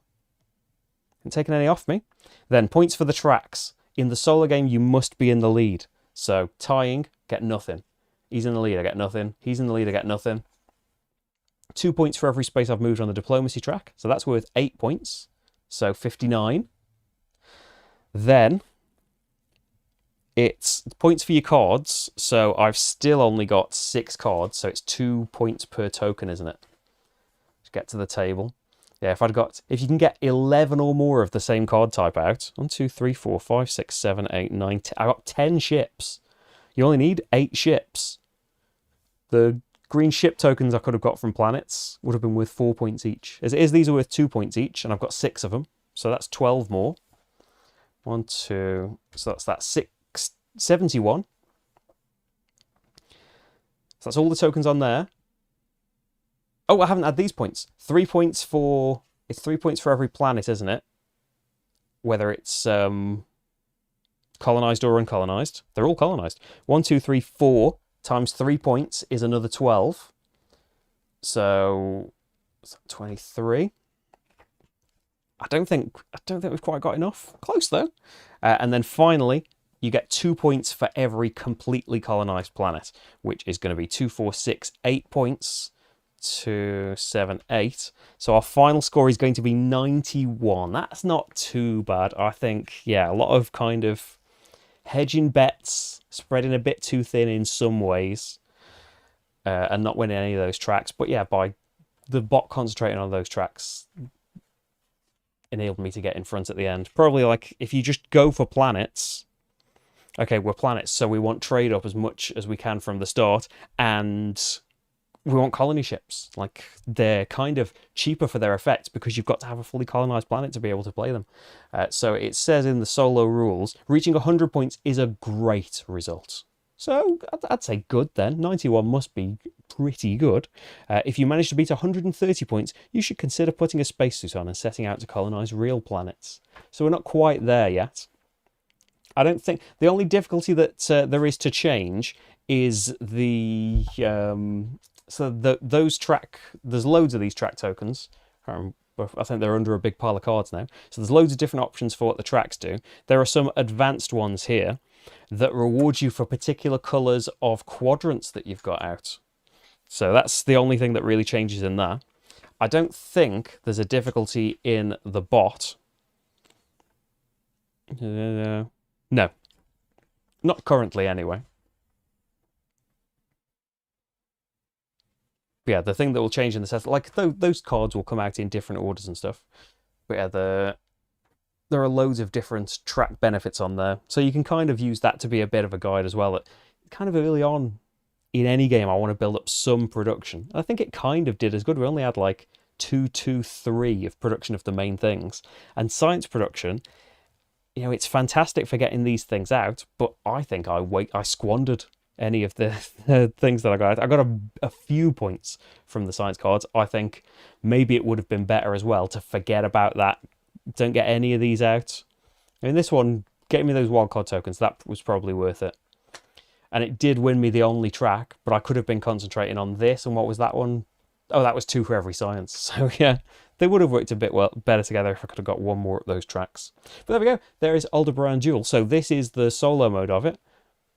[SPEAKER 1] Haven't taken any off me. Then points for the tracks. In the solo game, you must be in the lead. So tying, get nothing. He's in the lead, I get nothing. He's in the lead, I get nothing. 2 points for every space I've moved on the diplomacy track. So that's worth 8 points. So 59. Then it's points for your cards. So I've still only got 6 cards. So it's 2 points per token, isn't it? Let's get to the table. Yeah, if you can get 11 or more of the same card type out. 1, 2, 3, 4, 5, 6, 7, 8, 9, 10. I got 10 ships. You only need 8 ships. The green ship tokens I could have got from planets would have been worth 4 points each. As it is, these are worth 2 points each, and I've got 6 of them. So that's 12 more. 1, 2, so that's 6, 71. So that's all the tokens on there. Oh, I haven't had these points. 3 points for... It's 3 points for every planet, isn't it? Whether it's colonized or uncolonised. They're all colonised. 1, 2, 3, 4 times 3 points is another 12. So 23. I don't think we've quite got enough. Close though. And then finally, you get 2 points for every completely colonised planet, which is going to be 2, 4, 6, 8 points. 2, 7, 8. So our final score is going to be 91. That's not too bad. I think, yeah, a lot of kind of hedging bets, spreading a bit too thin in some ways, and not winning any of those tracks. But yeah, by the bot concentrating on those tracks enabled me to get in front at the end. Probably like if you just go for planets, okay, we're planets, so we want trade up as much as we can from the start, and we want colony ships. Like, they're kind of cheaper for their effects because you've got to have a fully colonized planet to be able to play them. So it says in the solo rules, reaching 100 points is a great result. So I'd say good then. 91 must be pretty good. If you manage to beat 130 points, you should consider putting a spacesuit on and setting out to colonize real planets. So we're not quite there yet. I don't think... The only difficulty that there is to change is the... There's loads of these track tokens. I think they're under a big pile of cards now. So there's loads of different options for what the tracks do. There are some advanced ones here that reward you for particular colours of quadrants that you've got out. So that's the only thing that really changes in there. I don't think there's a difficulty in the bot. No. Not currently, anyway. Yeah, the thing that will change in the set, like those cards will come out in different orders and stuff. But yeah, there are loads of different track benefits on there. So you can kind of use that to be a bit of a guide as well. Kind of early on in any game, I want to build up some production. I think it kind of did as good. We only had like 2, 2, 3 of production of the main things. And science production, you know, it's fantastic for getting these things out, but I think I squandered any of the things that I got. I got a few points from the science cards. I think maybe it would have been better as well to forget about that. Don't get any of these out. I mean, this one, getting me those wildcard tokens, that was probably worth it. And it did win me the only track, but I could have been concentrating on this. And what was that one? Oh, that was 2 for every science. So yeah, they would have worked a bit better together if I could have got one more of those tracks. But there we go. There is Aldebaran Duel. So this is the solo mode of it.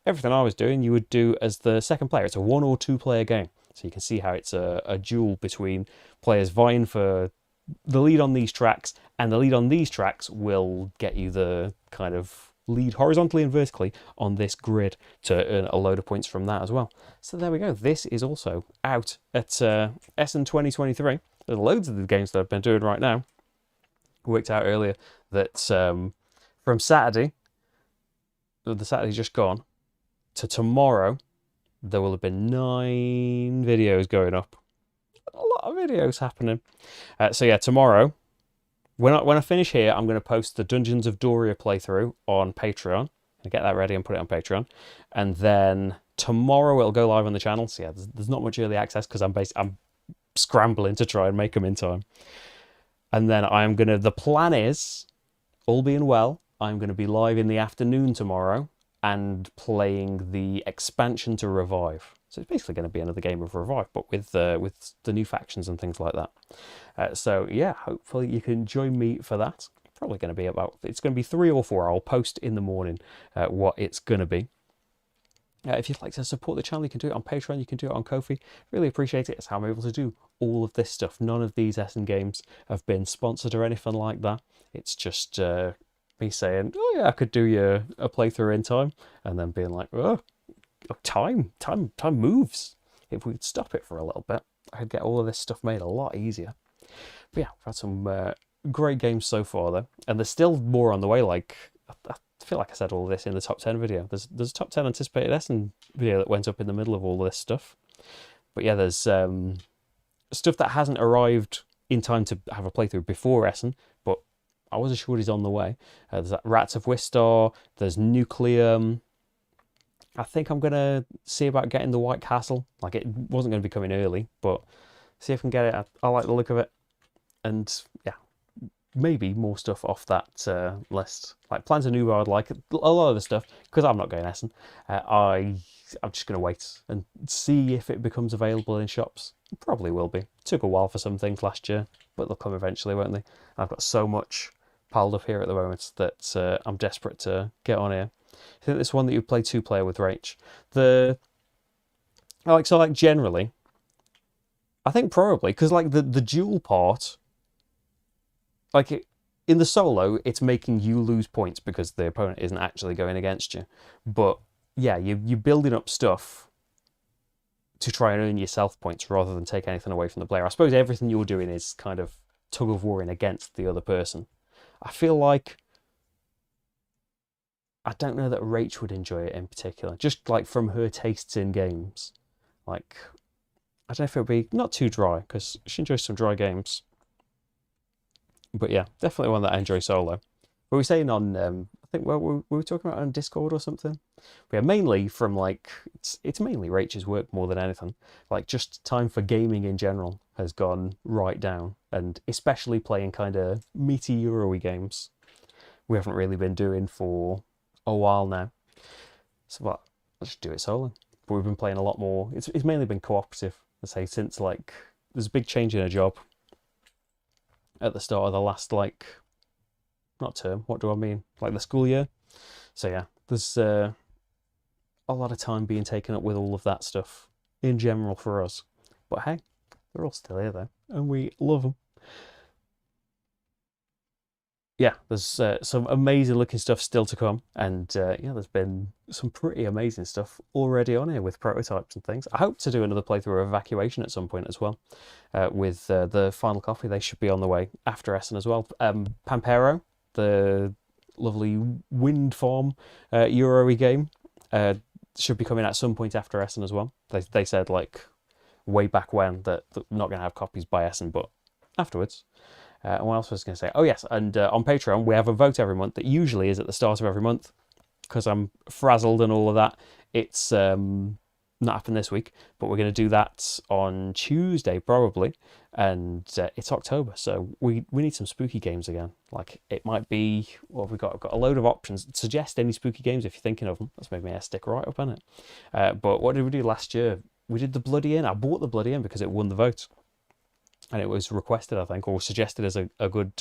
[SPEAKER 1] Everything I was doing, you would do as the second player. It's a 1 or 2 player game. So you can see how it's a duel between players vying for the lead on these tracks, and the lead on these tracks will get you the kind of lead horizontally and vertically on this grid to earn a load of points from that as well. So there we go. This is also out at Essen 2023. There's loads of the games that I've been doing right now. Worked out earlier that from Saturday, the Saturday just gone, to tomorrow, there will have been 9 videos going up. A lot of videos happening. So yeah, tomorrow, when I finish here, I'm going to post the Dungeons of Doria playthrough on Patreon. I'm going to get that ready and put it on Patreon. And then tomorrow it'll go live on the channel. So yeah, there's not much early access because I'm scrambling to try and make them in time. And then the plan is, all being well, I'm going to be live in the afternoon tomorrow and playing the expansion to Revive. So it's basically going to be another game of Revive, but with the new factions and things like that. So yeah, hopefully you can join me for that. Probably going to be it's going to be 3 or 4. I'll post in the morning what it's going to be. If you'd like to support the channel, you can do it on Patreon, you can do it on Ko-fi. Really appreciate it. It's how I'm able to do all of this stuff. None of these Essen games have been sponsored or anything like that. It's just me saying, oh yeah, I could do you a playthrough in time, and then being like, oh, time moves. If we could stop it for a little bit, I could get all of this stuff made a lot easier. But yeah, we've had some great games so far though, and there's still more on the way. Like, I feel like I said all of this in the top 10 video. There's a top 10 anticipated Essen video that went up in the middle of all this stuff. But yeah, there's stuff that hasn't arrived in time to have a playthrough before Essen, but I was assured he's on the way. There's that Rats of Wistar, there's Nucleum. I think I'm going to see about getting the White Castle. Like, it wasn't going to be coming early, but see if I can get it. I like the look of it. And yeah, maybe more stuff off that list. Like Plans of New I'd like a lot of the stuff, because I'm not going Essen. I'm just going to wait and see if it becomes available in shops. It probably will be. It took a while for some things last year, but they'll come eventually, won't they? I've got so much piled up here at the moment that I'm desperate to get on here. I think this one that you play 2-player with Rach. Generally, I think probably, because like the duel part, like in the solo, it's making you lose points because the opponent isn't actually going against you. But yeah, you're building up stuff to try and earn yourself points rather than take anything away from the player. I suppose everything you're doing is kind of tug of warring against the other person. I feel like I don't know that Rach would enjoy it in particular, just like from her tastes in games. Like, I don't know if it would be not too dry, because she enjoys some dry games. But yeah, definitely one that I enjoy solo. We were saying on, I think we were talking about on Discord or something. But yeah, mainly from like, it's mainly Rach's work more than anything. Like, just time for gaming in general has gone right down, and especially playing kind of meaty Euro-y games we haven't really been doing for a while now. So well, I'll just do it solo. But we've been playing a lot more. It's mainly been cooperative, I say, since like there's a big change in a job at the start of the last, like, not term, what do I mean? Like the school year. So yeah, there's a lot of time being taken up with all of that stuff in general for us. But hey, they're all still here though, and we love them. Yeah, there's some amazing looking stuff still to come, and yeah, there's been some pretty amazing stuff already on here with prototypes and things. I hope to do another playthrough of Evacuation at some point as well, with the final copy. They should be on the way after Essen as well. Pampero, the lovely wind farm Euro-y game, should be coming at some point after Essen as well. They said like way back when that they're not going to have copies by Essen, but afterwards. And what else was I going to say? Oh yes, and on Patreon we have a vote every month that usually is at the start of every month. Because I'm frazzled and all of that, it's not happened this week, but we're going to do that on Tuesday probably, and it's October, so we need some spooky games again. Like, it might be, what have we got? I've got a load of options. Suggest any spooky games if you're thinking of them. That's made me stick right up on it. But what did we do last year? We did the Bloody Inn. I bought the Bloody Inn because it won the vote. And it was requested, I think, or suggested as a good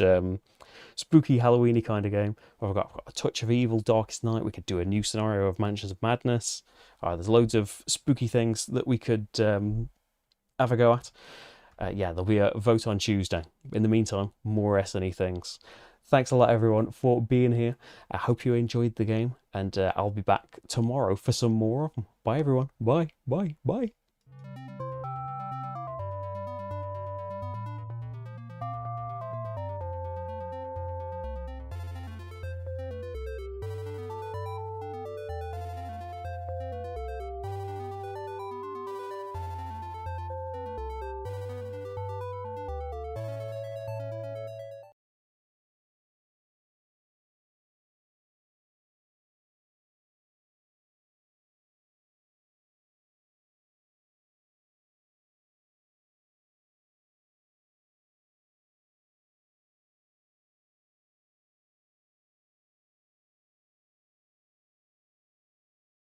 [SPEAKER 1] spooky Halloween-y kind of game. I've got A Touch of Evil, Darkest Night. We could do a new scenario of Mansions of Madness. There's loads of spooky things that we could have a go at. Yeah, there'll be a vote on Tuesday. In the meantime, more Essen-y things. Thanks a lot, everyone, for being here. I hope you enjoyed the game, and I'll be back tomorrow for some more of them. Bye, everyone. Bye, bye, bye.